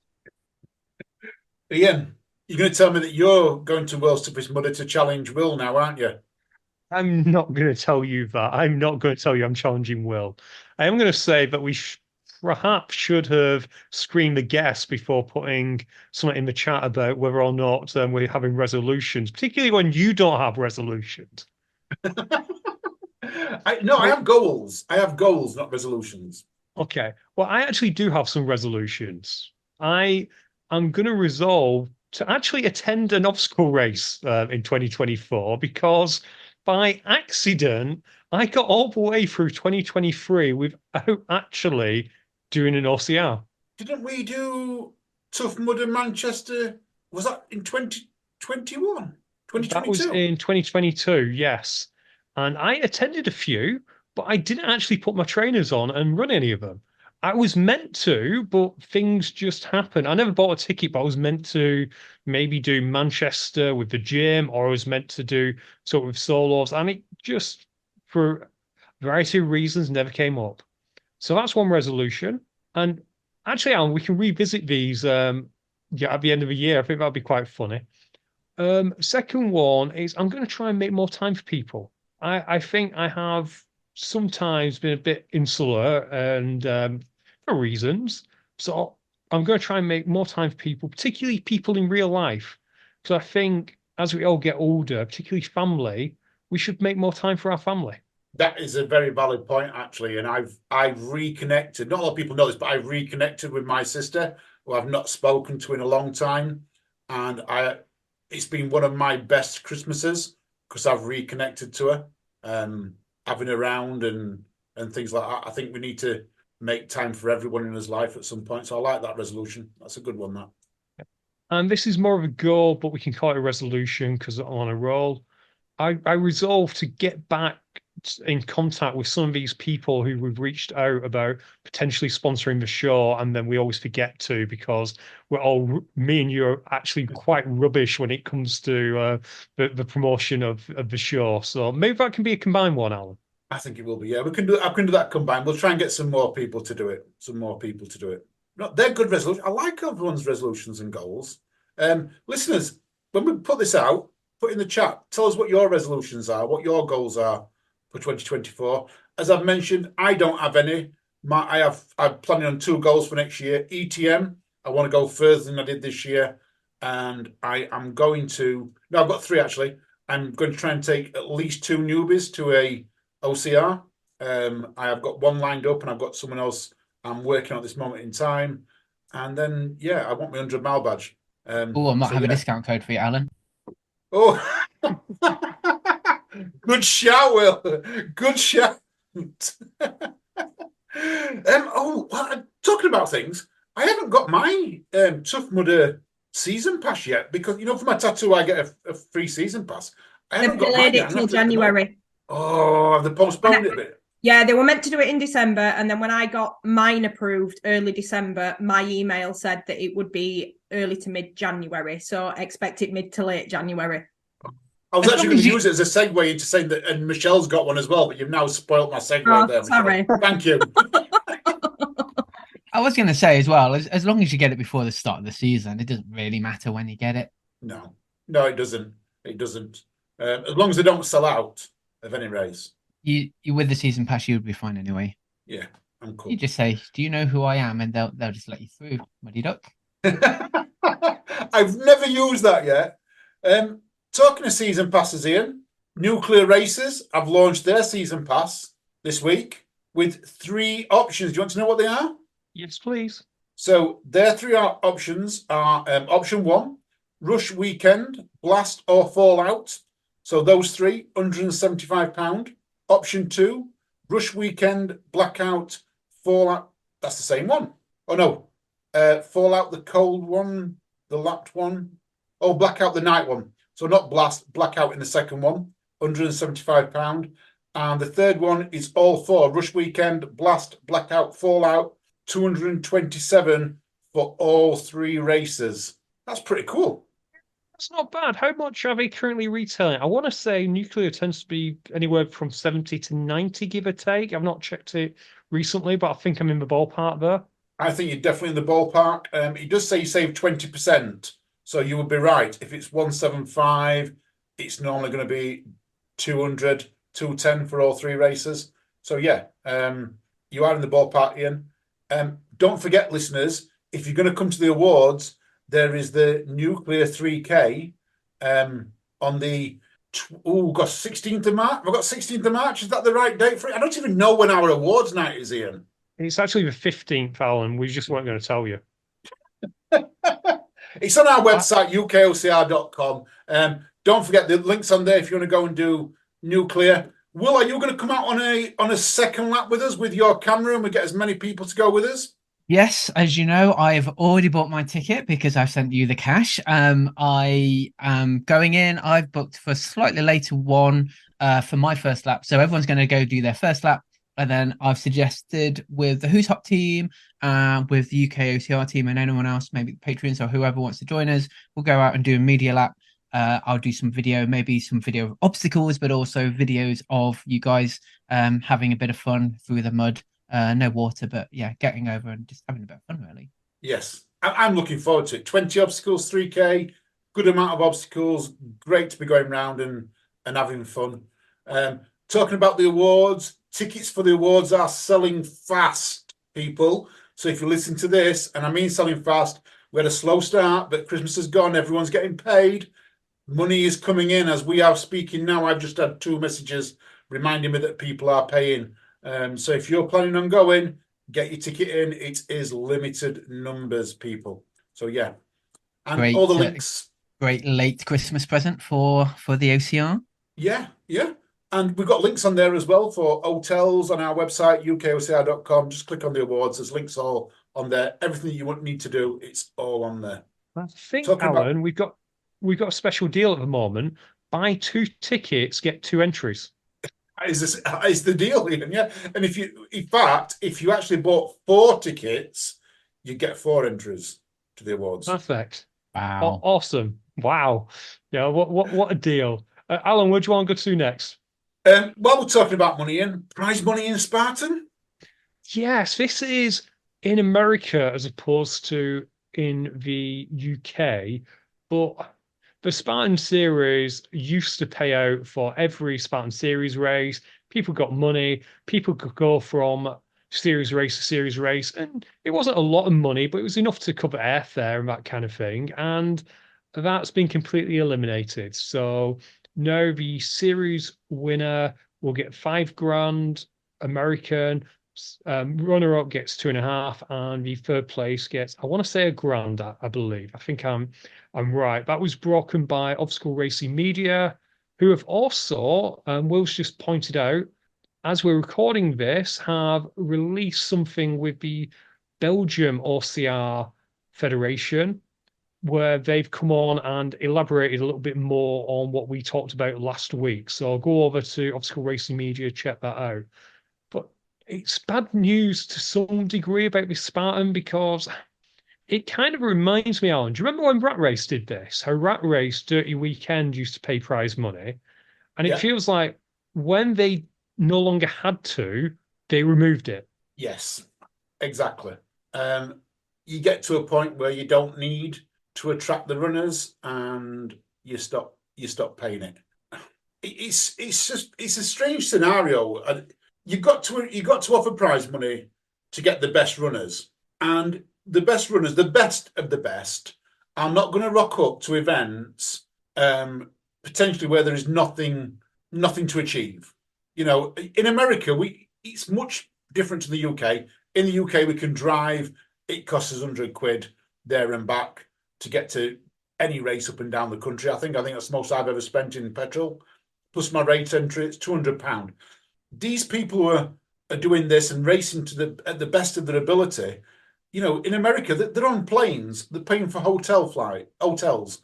Ian, you're going to tell me that you're going to World's Toughest Mudder to challenge Will now, aren't you? I'm not going to tell you that. I'm not going to tell you I'm challenging Will. I am going to say that we perhaps should have screened the guests before putting something in the chat about whether or not we're having resolutions, particularly when you don't have resolutions. I have goals. I have goals, not resolutions. Okay. Well, I actually do have some resolutions. I am going to resolve to actually attend an obstacle race in 2024 because by accident, I got all the way through 2023 without actually doing an OCR. Didn't we do Tough Mudder Manchester? Was that in 2021? 2022? That was in 2022, yes. And I attended a few, but I didn't actually put my trainers on and run any of them. I was meant to, but things just happened. I never bought a ticket, but I was meant to maybe do Manchester with the gym, or I was meant to do sort of solos, and it just, for a variety of reasons, never came up. So that's one resolution. And actually, Alan, we can revisit these at the end of the year. I think that'd be quite funny. Second one is I'm going to try and make more time for people. I think I have sometimes been a bit insular and for reasons. So I'm going to try and make more time for people, particularly people in real life. So I think as we all get older, particularly family, we should make more time for our family. That is a very valid point, actually. And I've reconnected. Not a lot of people know this, but I've reconnected with my sister, who I've not spoken to in a long time. And it's been one of my best Christmases because I've reconnected to her, having her around and things like that. I think we need to make time for everyone in his life at some point. So I like that resolution. That's a good one, that. And this is more of a goal, but we can call it a resolution because I'm on a roll. I resolved to get back in contact with some of these people who we've reached out about potentially sponsoring the show, and then we always forget to because me and you are actually quite rubbish when it comes to the promotion of the show. So maybe that can be a combined one, Alan. I think it will be. Yeah, I can do that combined. We'll try and get some more people to do it. No, they're good resolutions. I like everyone's resolutions and goals. Listeners, when we put this out, put in the chat, tell us what your resolutions are, what your goals are for 2024. As I've mentioned, I don't have any. I'm planning on 2 goals for next year. ETM, I want to go further than I did this year. And I've got 3 actually. I'm going to try and take at least 2 newbies to a OCR. I have got 1 lined up and I've got someone else I'm working on at this moment in time. And then, I want my 100-mile badge. I might have a discount code for you, Alan. Oh, good shout, Will. Good shout. Talking about things, I haven't got my Tough Mudder season pass yet, because for my tattoo I get a free season pass. I They've haven't got delayed mine yet. it till January. Oh, they postponed it a bit. Yeah, they were meant to do it in December, and then when I got mine approved early December, my email said that it would be early to mid-January. So expect it mid to late January. I was actually going to use it as a segue into saying that, and Michelle's got one as well, but you've now spoilt my segue there, Michelle. Sorry. Thank you. I was going to say as well, as long as you get it before the start of the season, it doesn't really matter when you get it. No, it doesn't. It doesn't. As long as they don't sell out of any race. You with the season pass, you would be fine anyway. Yeah, I'm cool. You just say, "Do you know who I am?" and they'll just let you through. Muddy duck. I've never used that yet. Talking of season passes, Ian, Nuclear Races have launched their season pass this week with 3 options. Do you want to know what they are? Yes, please. So their 3 options are option 1, Rush Weekend, Blast or Fallout. So those 3, £175. Option 2, Rush Weekend, Blackout, Fallout. That's the same one. Oh no, Fallout the cold one, the lapped one. Oh, Blackout the night one. So not Blast, Blackout in the second one, £175. And the third one is all 4, Rush Weekend, Blast, Blackout, Fallout, 227 for all 3 races. That's pretty cool. That's not bad. How much are they currently retailing? I want to say Nuclear tends to be anywhere from 70 to 90, give or take. I've not checked it recently, but I think I'm in the ballpark there. I think you're definitely in the ballpark. It does say you save 20%. So you would be right. If it's 175, it's normally going to be 200, 210 for all 3 races. So yeah, you are in the ballpark, Ian. Don't forget, listeners, if you're going to come to the awards, there is the Nuclear 3K on the 16th of March. Have I got 16th of March? Is that the right date for it? I don't even know when our awards night is, Ian. It's actually the 15th, Alan. We just weren't going to tell you. It's on our website, UKOCR.com. Don't forget the links on there if you want to go and do Nuclear. Will, are you going to come out on a second lap with us with your camera and we get as many people to go with us? Yes, as you know, I've already bought my ticket because I've sent you the cash. I am going in. I've booked for a slightly later one for my first lap. So everyone's going to go do their first lap. And then I've suggested with the Who's Hop team, with the UKOCR team and anyone else, maybe the patrons or whoever wants to join us, we'll go out and do a media lap. I'll do some video, maybe some video of obstacles, but also videos of you guys having a bit of fun through the mud. No water, but yeah, getting over and just having a bit of fun, really. Yes, I'm looking forward to it. 20 obstacles, 3K, good amount of obstacles. Great to be going around and having fun. Talking about the awards, tickets for the awards are selling fast, people. So if you listen to this, and I mean selling fast, we had a slow start, but Christmas is gone. Everyone's getting paid. Money is coming in as we are speaking now. I've just had 2 messages reminding me that people are paying. So if you're planning on going, get your ticket in. It is limited numbers, people. So yeah, and great, all the links. Great late Christmas present for the OCR. Yeah. And we've got links on there as well for hotels on our website, ukocr.com. Just click on the awards. There's links all on there. Everything you need to do, it's all on there. I think, Alan, we've got a special deal at the moment. Buy 2 tickets, get 2 entries. Is the deal, Ian? Yeah. And if you actually bought 4 tickets, you get 4 entries to the awards. Perfect. Wow. Awesome. Wow. Yeah. What a deal. Alan, where do you want to go to next? While we're talking about money, Ian, prize money in Spartan. Yes, this is in America as opposed to in the UK, but the Spartan Series used to pay out for every Spartan Series race. People got money. People could go from series race to series race. And it wasn't a lot of money, but it was enough to cover airfare and that kind of thing. And that's been completely eliminated. So now the series winner will get $5,000 American. Runner-up gets 2.5, and the third place gets, I want to say, $1,000, I believe. I think I'm right. That was broken by Obstacle Racing Media, who have also, Will's just pointed out, as we're recording this, have released something with the Belgium OCR Federation, where they've come on and elaborated a little bit more on what we talked about last week. So I'll go over to Obstacle Racing Media, check that out. But it's bad news to some degree about this Spartan, because it kind of reminds me, Alan, do you remember when Rat Race did this? How Rat Race, Dirty Weekend used to pay prize money? And it Yeah. feels like when they no longer had to, they removed it. Yes, exactly. You get to a point where you don't need to attract the runners, and you stop paying it. It's a strange scenario. You got to offer prize money to get the best runners, and the best runners, the best of the best, are not going to rock up to events potentially where there is nothing to achieve. You know, in America, it's much different to the UK. In the UK, we can drive. It costs us £100 there and back to get to any race up and down the country. I think that's the most I've ever spent in petrol. Plus my rate entry, it's £200. These people are doing this and racing at the best of their ability. You know, in America, they're on planes. They're paying for hotels.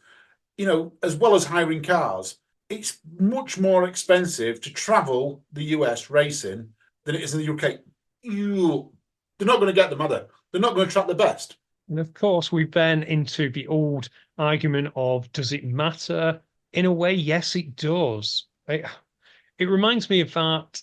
You know, as well as hiring cars. It's much more expensive to travel the US racing than it is in the UK. They're not going to get them, are they? They're not going to attract the best. And of course, we've been into the old argument of, does it matter? In a way, yes, it does. It reminds me of that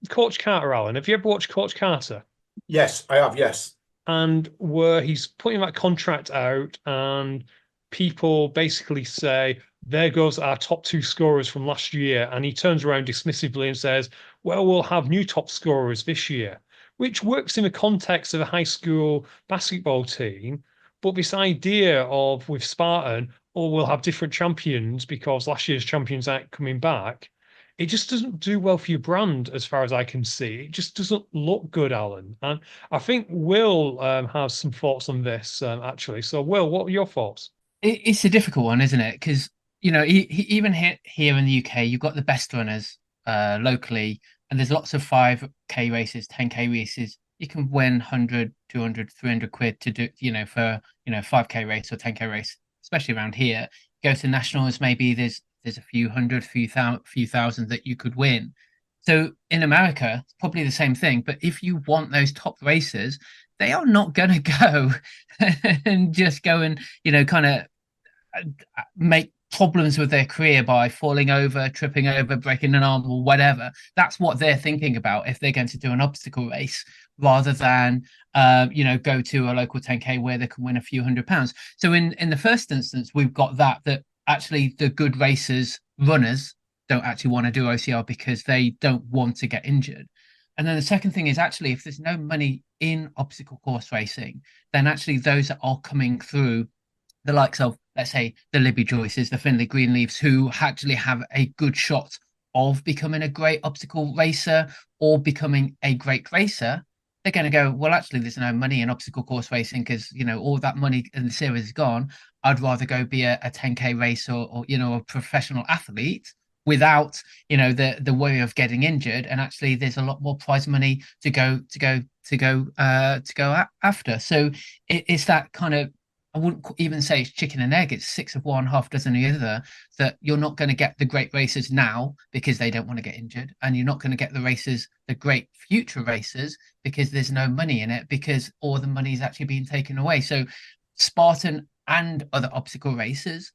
Coach Carter, Alan. Have you ever watched Coach Carter? Yes, I have, yes. And where he's putting that contract out, and people basically say, there goes our top two scorers from last year. And he turns around dismissively and says, well, we'll have new top scorers this year, which works in the context of a high school basketball team. But this idea of, with Spartan, we'll have different champions because last year's champions aren't coming back, it just doesn't do well for your brand, as far as I can see. It just doesn't look good, Alan. And I think Will has some thoughts on this, actually. So, Will, what are your thoughts? It's a difficult one, isn't it? Because, you know, even here in the UK, you've got the best runners locally, and there's lots of 5K races, 10K races. You can win 100, 200, 300 quid to do, you know, for, 5K race or 10K race, especially around here. Go to nationals, maybe there's a few hundred, few thousand that you could win. So in America, it's probably the same thing. But if you want those top races, they are not going to go and just go and, kind of make problems with their career by falling over, tripping over, breaking an arm or whatever. That's what they're thinking about if they're going to do an obstacle race, rather than go to a local 10K where they can win a few £100s. So in the first instance, we've got that actually the good racers, runners, don't actually want to do OCR because they don't want to get injured. And then the second thing is, actually, if there's no money in obstacle course racing, then actually those that are coming through, the likes of, let's say, the Libby Joyces, the Finley Greenleafs, who actually have a good shot of becoming a great obstacle racer or becoming a great racer, they're going to go, well, actually, there's no money in obstacle course racing because, all that money in the series is gone. I'd rather go be a 10K racer or a professional athlete without, the worry of getting injured. And actually, there's a lot more prize money to go after. So it's that kind of, I wouldn't even say it's chicken and egg. It's 6 of one, half dozen of the other. That you're not going to get the great racers now because they don't want to get injured, and you're not going to get the great future racers, because there's no money in it, because all the money is actually being taken away. So Spartan and other obstacle races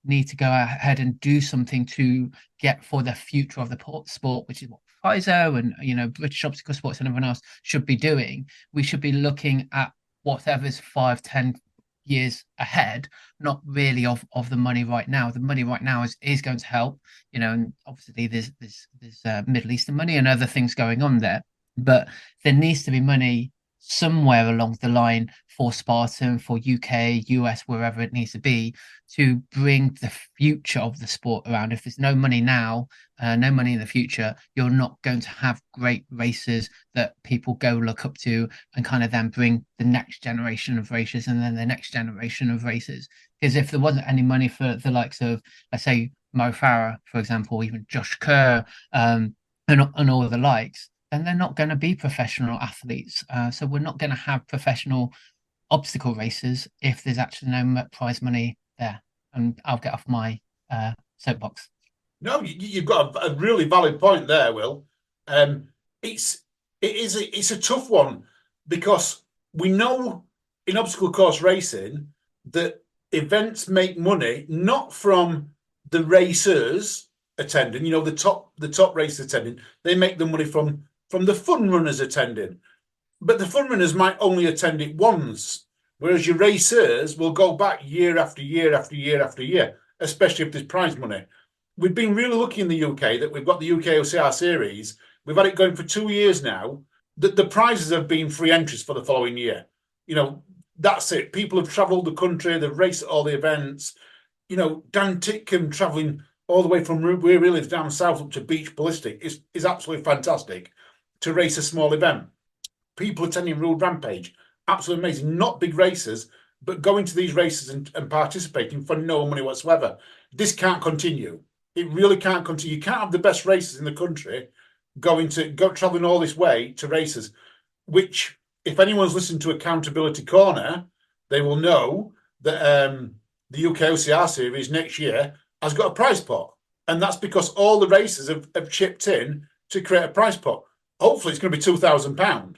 need to go ahead and do something to get for the future of the sport, which is what Pfizer and British Obstacle Sports and everyone else should be doing. We should be looking at whatever's 5-10 years ahead, not really of the money right now. The money right now is going to help, and obviously there's Middle Eastern money and other things going on there, but there needs to be money somewhere along the line for Spartan, for UK, US, wherever it needs to be, to bring the future of the sport around. If there's no money now, no money in the future, you're not going to have great races that people go look up to and kind of then bring the next generation of races and then the next generation of races. Because if there wasn't any money for the likes of, let's say, Mo Farah, for example, even Josh Kerr, and all the likes, then they're not going to be professional athletes. So we're not going to have professional obstacle races if there's actually no prize money there. And I'll get off my soapbox. No, you've got a really valid point there, Will. It's a tough one because we know in obstacle course racing that events make money not from the racers attending. You know, the top racers attending. They make the money from the fun runners attending. But the fun runners might only attend it once, whereas your racers will go back year after year after year after year, especially if there's prize money. We've been really lucky in the UK that we've got the UKOCR series. We've had it going for 2 years now. The prizes have been free entries for the following year. You know, that's it. People have travelled the country. They've raced at all the events. You know, Dan Titcombe travelling all the way from where he lives down south up to Beach Ballistic is absolutely fantastic to race a small event. People attending Ruled Rampage, absolutely amazing. Not big races, but going to these races and participating for no money whatsoever. This can't continue. It really can't continue. You can't have the best racers in the country traveling all this way to races, which, if anyone's listened to Accountability Corner, they will know that the UKOCR series next year has got a prize pot. And that's because all the racers have chipped in to create a prize pot. Hopefully it's going to be £2,000.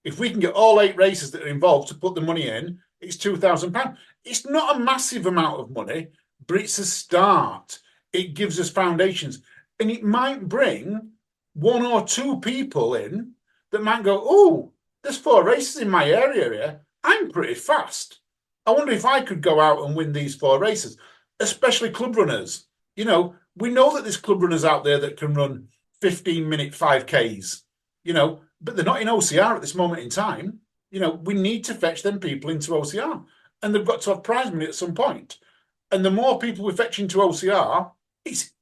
If we can get all 8 races that are involved to put the money in, it's £2,000. It's not a massive amount of money, but it's a start. It gives us foundations. And it might bring 1 or 2 people in that might go, oh, there's 4 races in my area here. I'm pretty fast. I wonder if I could go out and win these 4 races, especially club runners. You know, we know that there's club runners out there that can run 15-minute 5Ks, you know, but they're not in OCR at this moment in time. You know, we need to fetch them people into OCR, and they've got to have prize money at some point. And the more people we fetch into OCR,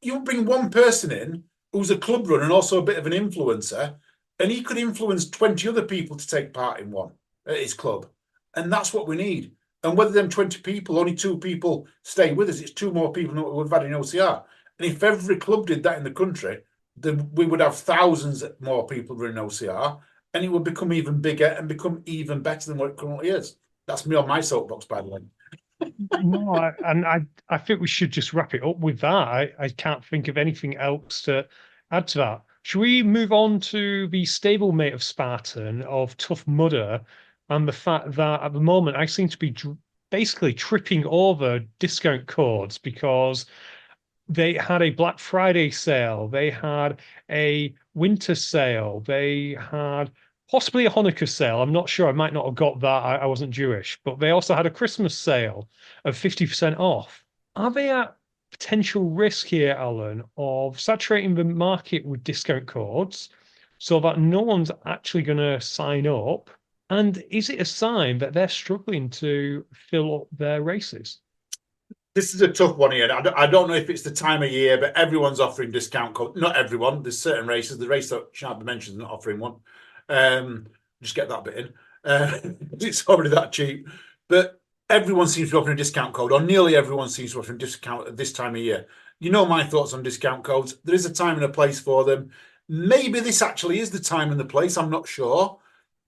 you'll bring one person in who's a club runner and also a bit of an influencer, and he could influence 20 other people to take part in one at his club. And that's what we need. And whether them 20 people, only 2 people stay with us, it's 2 more people than what we've had in OCR. And if every club did that in the country, then we would have thousands more people running OCR, and it would become even bigger and become even better than what it currently is. That's me on my soapbox, by the way. No, I think we should just wrap it up with that. I can't think of anything else to add to that. Should we move on to the stablemate of Spartan, of Tough Mudder, and the fact that at the moment I seem to be basically tripping over discount codes because they had a Black Friday sale, they had a winter sale, they had possibly a Hanukkah sale. I'm not sure. I might not have got that. I wasn't Jewish. But they also had a Christmas sale of 50% off. Are they at potential risk here, Alan, of saturating the market with discount codes so that no one's actually going to sign up? And is it a sign that they're struggling to fill up their races? This is a tough one here. I don't know if it's the time of year, but everyone's offering discount codes. Not everyone. There's certain races. The race that shan't be mentioned is not offering one. Just get that bit in. It's already that cheap. But everyone seems to be offering a discount code, or nearly everyone seems to be offering a discount at this time of year. You know my thoughts on discount codes. There is a time and a place for them. Maybe this actually is the time and the place. I'm not sure.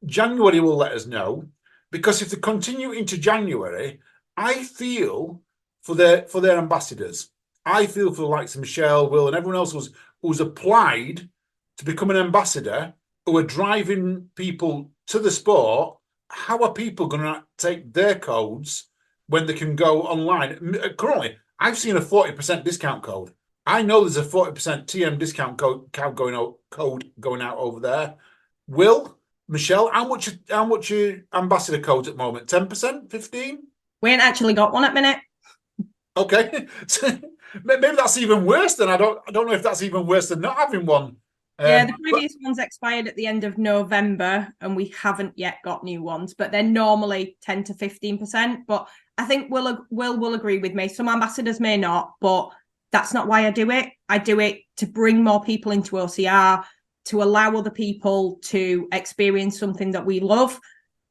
January will let us know, because if they continue into January, I feel for their ambassadors. I feel for the likes of Michelle, Will, and everyone else who's applied to become an ambassador, who are driving people to the sport. How are people going to take their codes when they can go online? Currently, I've seen a 40% discount code. I know there's a 40% TM discount code going out over there. Will, Michelle, how much are ambassador codes at the moment? 10%? 15%? We ain't actually got one at minute. Okay. Maybe that's even worse than I don't know if that's even worse than not having one. Yeah, the previous ones expired at the end of November, and we haven't yet got new ones, but they're normally 10 to 15%. But I think Will will agree with me. Some ambassadors may not, but that's not why I do it. I do it to bring more people into OCR, to allow other people to experience something that we love.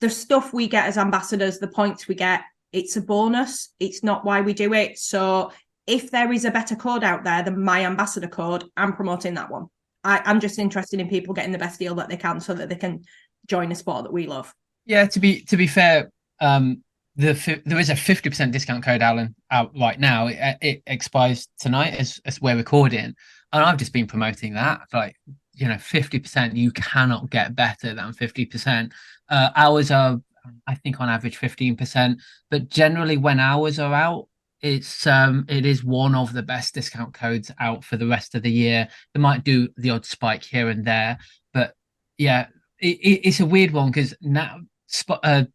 The stuff we get as ambassadors, the points we get, it's a bonus. It's not why we do it. So if there is a better code out there than my ambassador code, I'm promoting that one. I'm just interested in people getting the best deal that they can so that they can join a sport that we love. Yeah, to be fair, There is a 50% discount code, Alan, out right now. It expires tonight as we're recording, and I've just been promoting that. Like, 50%. You cannot get better than 50%. Hours are, I think, on average 15%, but generally when hours are out, it is one of the best discount codes out for the rest of the year. They might do the odd spike here and there, but yeah, it's a weird one because now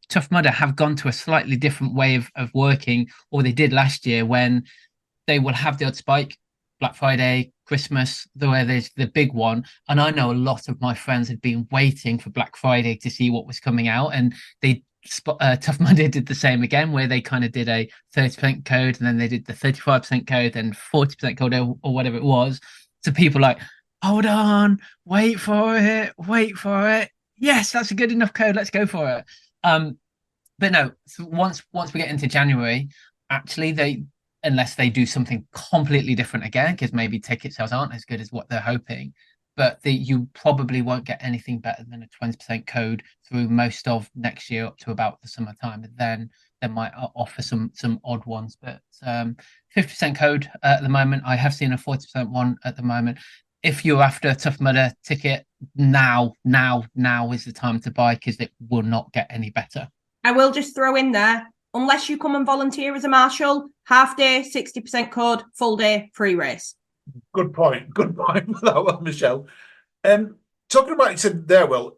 Tough Mudder have gone to a slightly different way of working, or they did last year when they will have the odd spike, Black Friday, Christmas, where there's the big one. And I know a lot of my friends had been waiting for Black Friday to see what was coming out, and Tough Mudder did the same again, where they kind of did a 30% code, and then they did the 35% code and 40% code, or whatever it was. So people like, hold on, wait for it. Yes, that's a good enough code. Let's go for it. But no, so once we get into January, actually unless they do something completely different again, because maybe ticket sales aren't as good as what they're hoping, but you probably won't get anything better than a 20% code through most of next year up to about the summertime. And then they might offer some odd ones, but 50% code at the moment. I have seen a 40% one at the moment. If you're after a Tough Mudder ticket, now is the time to buy, because it will not get any better. I will just throw in there, unless you come and volunteer as a marshal, half day, 60% code, full day, free race. Good point. Good point for that one, Michelle. Talking about it said there, Will,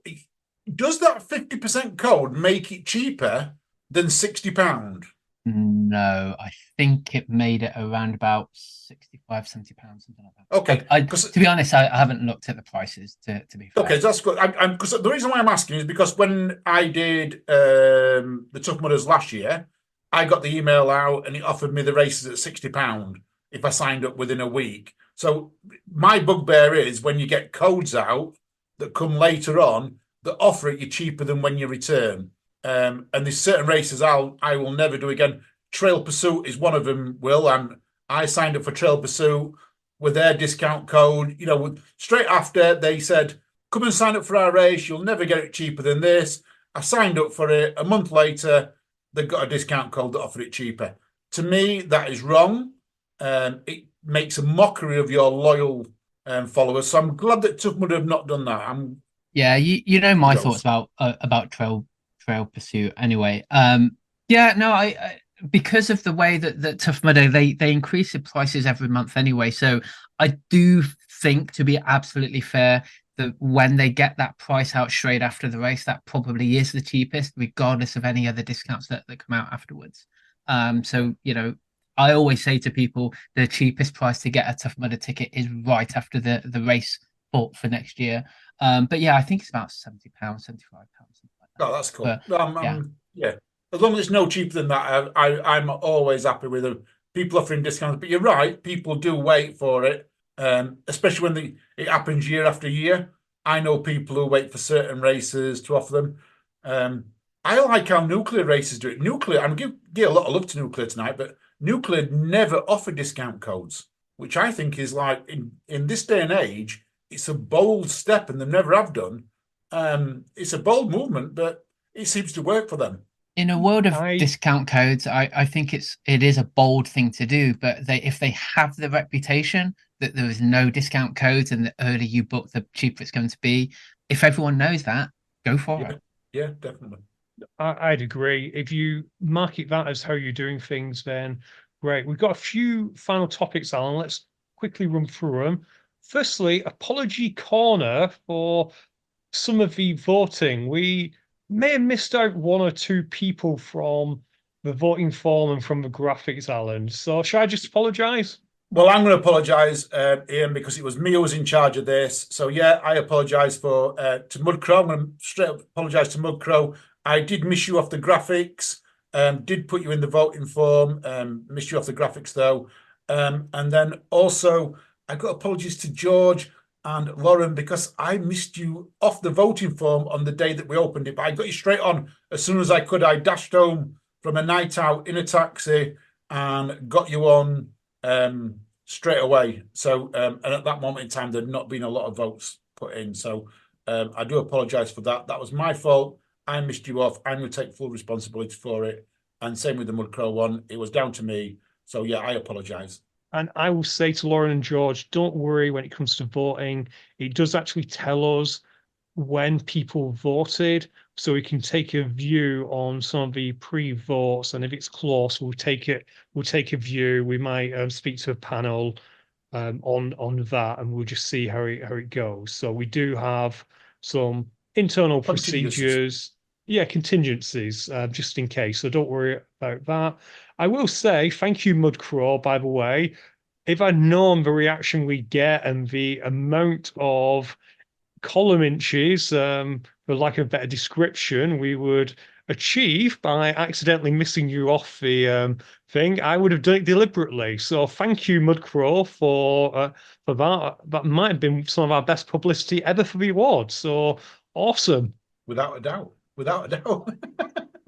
does that 50% code make it cheaper than £60? No, I think it made it around about £65, £70, something like that. Okay. To be honest, I haven't looked at the prices, to be fair. Okay, that's good. Because the reason why I'm asking is because when I did the Tough Mudders last year, I got the email out and it offered me the races at £60 if I signed up within a week. So my bugbear is when you get codes out that come later on that offer it you cheaper than when you return. And there's certain races I will never do again. Trail Pursuit is one of them, Will. I signed up for Trail Pursuit with their discount code. Straight after they said, come and sign up for our race. You'll never get it cheaper than this. I signed up for it. A month later, they got a discount code that offered it cheaper. To me, that is wrong. It makes a mockery of your loyal followers. So I'm glad that Tough Mudder have not done that. My thoughts about Trail Pursuit anyway. I because of the way that Tough Mudder they increase the prices every month anyway. So I do think, to be absolutely fair, that when they get that price out straight after the race, that probably is the cheapest, regardless of any other discounts that come out afterwards. I always say to people, the cheapest price to get a Tough Mudder ticket is right after the race for next year. But yeah, I think it's about £70, £75, something like that. Oh, that's cool. But, yeah. As long as it's no cheaper than that, I'm always happy with them. People offering discounts, but you're right. People do wait for it, especially when it happens year after year. I know people who wait for certain races to offer them. I like how Nuclear races do it. Nuclear, I'm give a lot of love to Nuclear tonight, but Nuclear never offer discount codes, which I think is like in this day and age, it's a bold step, and they never have done. It's a bold movement, but it seems to work for them. In a world of discount codes, I think it is a bold thing to do, but if they have the reputation that there is no discount codes and the earlier you book, the cheaper it's going to be, if everyone knows that, go for it. Yeah, definitely. I'd agree. If you market that as how you're doing things, then great. We've got a few final topics, Alan. Let's quickly run through them. Firstly, apology corner for some of the voting. We may have missed out one or two people from the voting form and from the graphics, Alan. So should I just apologise? Well, I'm going to apologise, Ian, because it was me who was in charge of this. So yeah, I apologise to Mudcrow. I'm going to straight up apologise to Mudcrow. I did miss you off the graphics. Did put you in the voting form. Missed you off the graphics though. And then also I got apologies to George and Lauren because I missed you off the voting form on the day that we opened it. But I got you straight on as soon as I could. I dashed home from a night out in a taxi and got you on straight away. So, and at that moment in time, there'd not been a lot of votes put in. So I do apologise for that. That was my fault. I missed you off. I'm going to take full responsibility for it. And same with the Mudcrow one. It was down to me. So yeah, I apologise. And I will say to Lauren and George, don't worry when it comes to voting. It does actually tell us when people voted, so we can take a view on some of the pre-votes. And if it's close, we'll take a view. We might speak to a panel on that, and we'll just see how it goes. So we do have some internal procedures, contingencies, just in case. So don't worry about that. I will say thank you, Mudcraw, by the way. If I'd known the reaction we get and the amount of column inches, for lack of a better description, we would achieve by accidentally missing you off the thing, I would have done it deliberately. So thank you, Mudcraw, for that. That might have been some of our best publicity ever for the award. So awesome. Without a doubt. Without a doubt.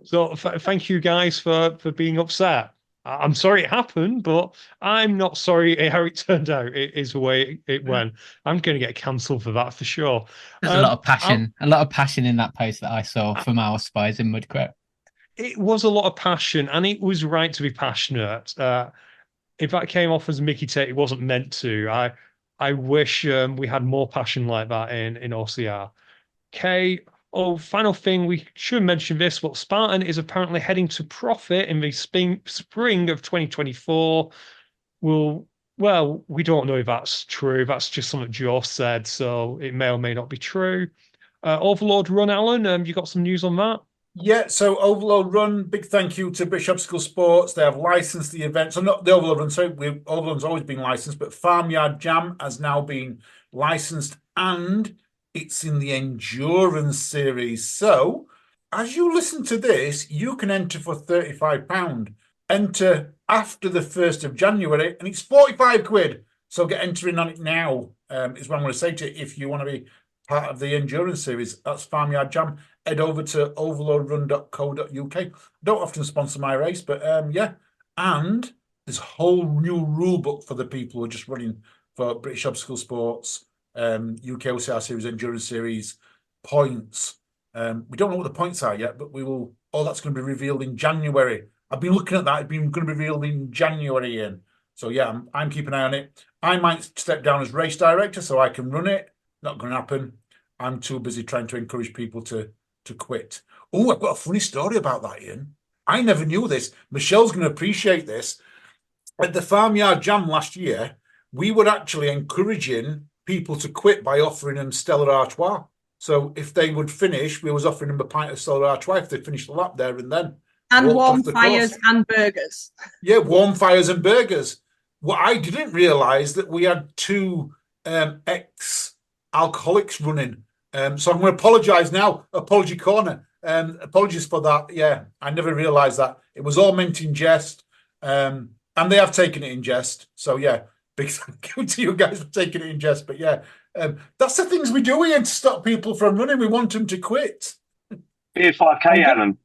So thank you guys for being upset. I'm sorry it happened, but I'm not sorry how it turned out. It is the way it went. I'm going to get cancelled for that for sure. There's a lot of passion, a lot of passion in that post that I saw from our spies in Mudcrow. It was a lot of passion, and it was right to be passionate. If that came off as Mickey Tate, it wasn't meant to. I wish we had more passion like that in OCR. Okay. Oh, final thing, we should mention this. Well, Spartan is apparently heading to profit in the spring of 2024. Well, we don't know if that's true. That's just something Joe said, so it may or may not be true. Overlord Run, Alan, you got some news on that? Yeah, so Overload Run, big thank you to British Obstacle Sports. They have licensed the event. So not the Overload Run, sorry, Overload's always been licensed, but Farmyard Jam has now been licensed, and it's in the endurance series. So as you listen to this, you can enter for £35. Enter after the 1st of January, and it's 45 quid. So get entering on it now, is what I'm going to say to you. If you want to be part of the endurance series, that's Farmyard Jam. Head over to overloadrun.co.uk. I don't often sponsor my race, but yeah. And there's a whole new rule book for the people who are just running for British Obstacle Sports, UKOCR series, endurance series, points. We don't know what the points are yet, but we will. All that's going to be revealed in January. I've been looking at that. It's been going to be revealed in January, Ian. So yeah, I'm keeping an eye on it. I might step down as race director so I can run it. Not going to happen. I'm too busy trying to encourage people to quit. Oh, I've got a funny story about that, Ian. I never knew this. Michelle's going to appreciate this. At the Farmyard Jam last year, we were actually encouraging people to quit by offering them Stella Artois. So if they would finish, we was offering them a pint of Stella Artois if they finished the lap there and then. And warm fires and burgers. Yeah, warm fires and burgers. What I didn't realise that we had two ex-alcoholics running. So I'm going to apologise now. Apology corner. Apologies for that. Yeah, I never realised that. It was all meant in jest. And they have taken it in jest. So yeah, big thank you to you guys for taking it in jest. But yeah, that's the things we do here to stop people from running. We want them to quit. Be a 5K, Alan.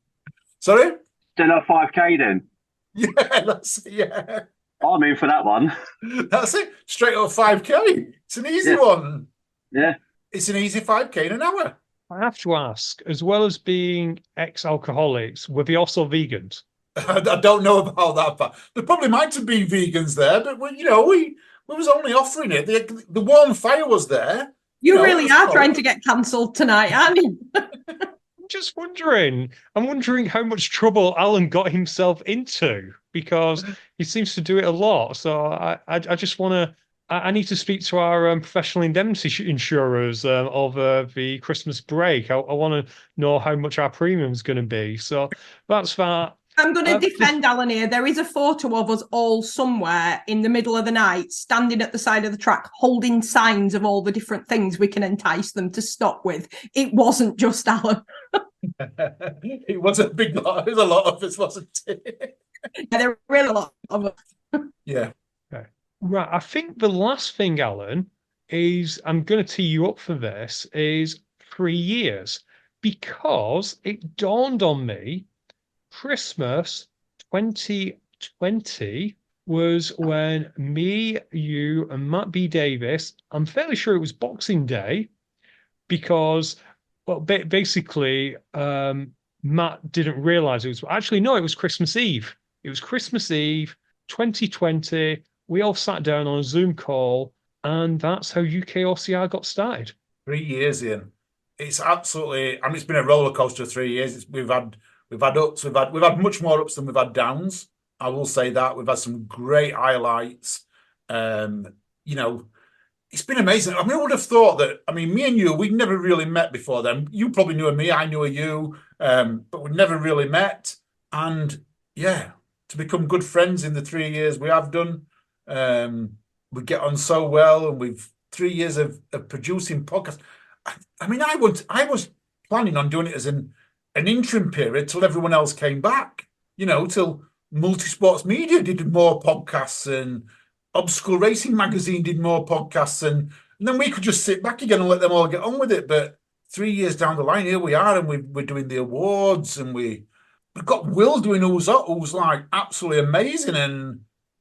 Sorry? Still a 5K then? Yeah, that's it. Yeah. I'm in for that one. That's it. Straight up 5K. It's an easy one. Yeah. It's an easy 5K in an hour. I have to ask, as well as being ex-alcoholics, were they also vegans? I don't know about that, but there probably might have been vegans there, but we was only offering it. The warm fire was there. You really are trying to get cancelled tonight, aren't you? I'm just wondering. I'm wondering how much trouble Alan got himself into, because he seems to do it a lot. So I just want to. I need to speak to our professional indemnity insurers over the Christmas break. I want to know how much our premium is going to be. So that's that. I'm going to defend Alan here. There is a photo of us all somewhere in the middle of the night, standing at the side of the track, holding signs of all the different things we can entice them to stop with. It wasn't just Alan. It was a big lot. It was a lot of us, wasn't it? Yeah, there were really a lot of us. Yeah. Okay. Right. I think the last thing, Alan, is I'm going to tee you up for this, is 3 years, because it dawned on me Christmas 2020 was when me, you, and Matt B. Davis, I'm fairly sure it was Boxing Day, because Well, basically, Matt didn't realize it was actually, no, it was Christmas Eve. It was Christmas Eve 2020. We all sat down on a Zoom call, and that's how UKOCR got started. 3 years in. It's absolutely, I mean, it's been a roller coaster of 3 years. We've had ups, we've had much more ups than we've had downs. I will say that. We've had some great highlights. You know, it's been amazing. I mean, I would have thought that, I mean, me and you, we'd never really met before then. You probably knew of me, I knew of you, but we'd never really met. And yeah, to become good friends in the 3 years we have done, we get on so well, and we've 3 years of producing podcasts. I mean, I was planning on doing it as an interim period till everyone else came back, you know, till Multisports Media did more podcasts and Obstacle Racing Magazine did more podcasts, and then we could just sit back again and let them all get on with it. But 3 years down the line, here we are, and we're doing the awards, and we've got Will doing who's like absolutely amazing,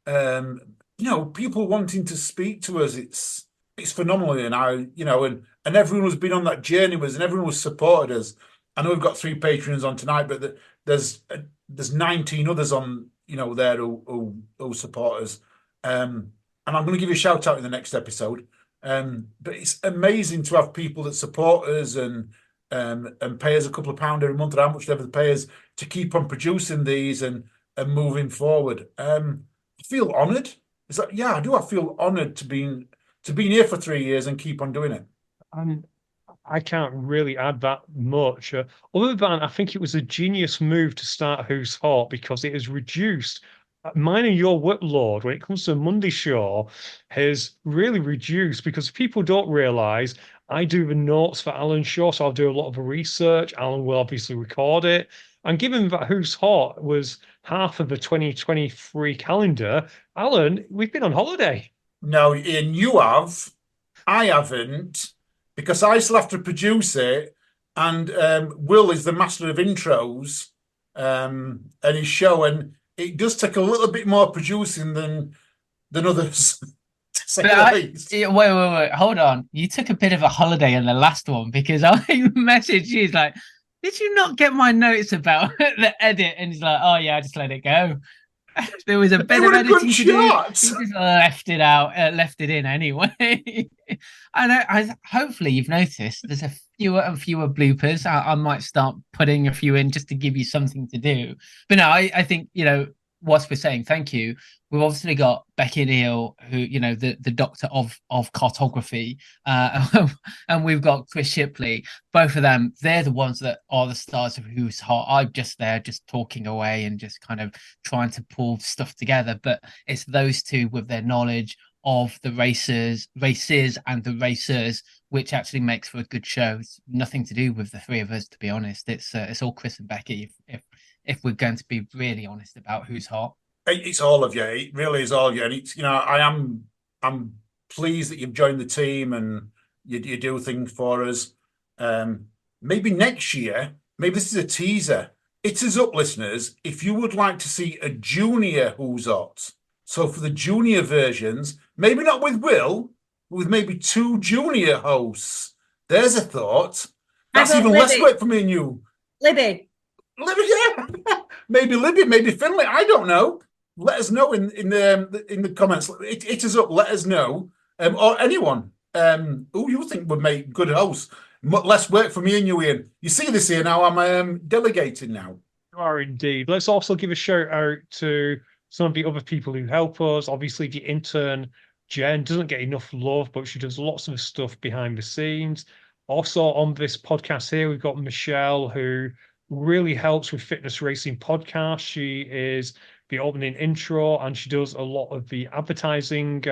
and you know, people wanting to speak to us. It's phenomenal, and you know, and everyone who's been on that journey with us, and everyone who's supported us. I know we've got 3 patrons on tonight, but there's 19 others on, you know, there who support us. And I'm going to give you a shout out in the next episode. But it's amazing to have people that support us and pay us a couple of pounds every month, or how much they pay us to keep on producing these and moving forward. I feel honoured. Is that, yeah, I do. I feel honoured to be here for 3 years and keep on doing it. I can't really add that much. Other than I think it was a genius move to start Who's Hot, because it has reduced mine and your workload when it comes to a Monday show has really reduced, because people don't realize I do the notes for Alan's show, so I'll do a lot of research. Alan will obviously record it. And given that Who's Hot was half of the 2023 calendar, Alan, we've been on holiday. No, Ian, you have. I haven't, because I still have to produce it. And Will is the master of intros and his show. And it does take a little bit more producing than others. To say the least. Wait. Hold on. You took a bit of a holiday in the last one, because I messaged you. He's like, did you not get my notes about the edit? And he's like, oh, yeah, I just let it go. There was a bit of editing to do. He just left it out, left it in anyway. I hopefully you've noticed there's a fewer and fewer bloopers. I might start putting a few in just to give you something to do. But no, I think, you know, whilst we're saying thank you, we've obviously got Becky Neal, who, you know, the doctor of cartography, and we've got Chris Shipley. Both of them, they're the ones that are the stars of Who's Hot. I'm just there, just talking away and just kind of trying to pull stuff together. But it's those two with their knowledge of the races and the racers, which actually makes for a good show. It's nothing to do with the three of us, to be honest. It's all Chris and Becky, if we're going to be really honest about Who's Hot. It's all of you. It really is all of you. And it's, you know, I'm pleased that you've joined the team and you do things for us. Maybe next year, maybe this is a teaser. It is up, listeners, if you would like to see a junior Who's Hot. So for the junior versions, maybe not with Will, but with maybe 2 junior hosts. There's a thought. That's even less work for me and you. Libby, yeah. Maybe Libby, maybe Finlay. I don't know. Let us know in the comments. It is up. Let us know, or anyone who you think would make good hosts. Less work for me and you, Ian. You see this here now. I'm delegating now. You are indeed. Let's also give a shout out to some of the other people who help us. Obviously, the intern Jen doesn't get enough love, but she does lots of stuff behind the scenes. Also on this podcast here, we've got Michelle, who really helps with Fitness Racing Podcast. She is the opening intro, and she does a lot of the advertising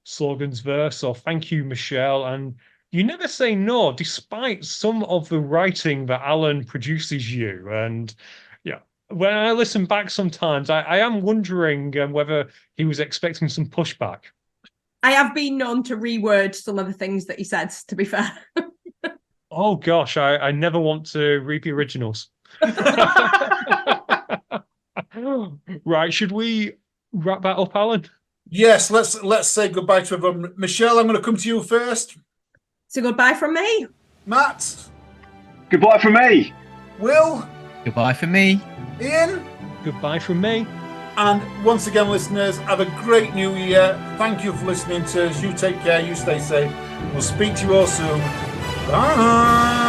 slogans there. So thank you, Michelle. And you never say no, despite some of the writing that Alan produces you. And yeah, when I listen back sometimes, I am wondering whether he was expecting some pushback. I have been known to reword some of the things that he says, to be fair. Oh, gosh, I never want to read the originals. Right, should we wrap that up, Alan? Yes, let's say goodbye to everyone. Michelle, I'm going to come to you first. So goodbye from me. Matt. Goodbye from me. Will, Goodbye from me. Ian, Goodbye from me. and once again, listeners, have a great new year. Thank you for listening to us. You take care, you stay safe. We'll speak to you all soon. Bye.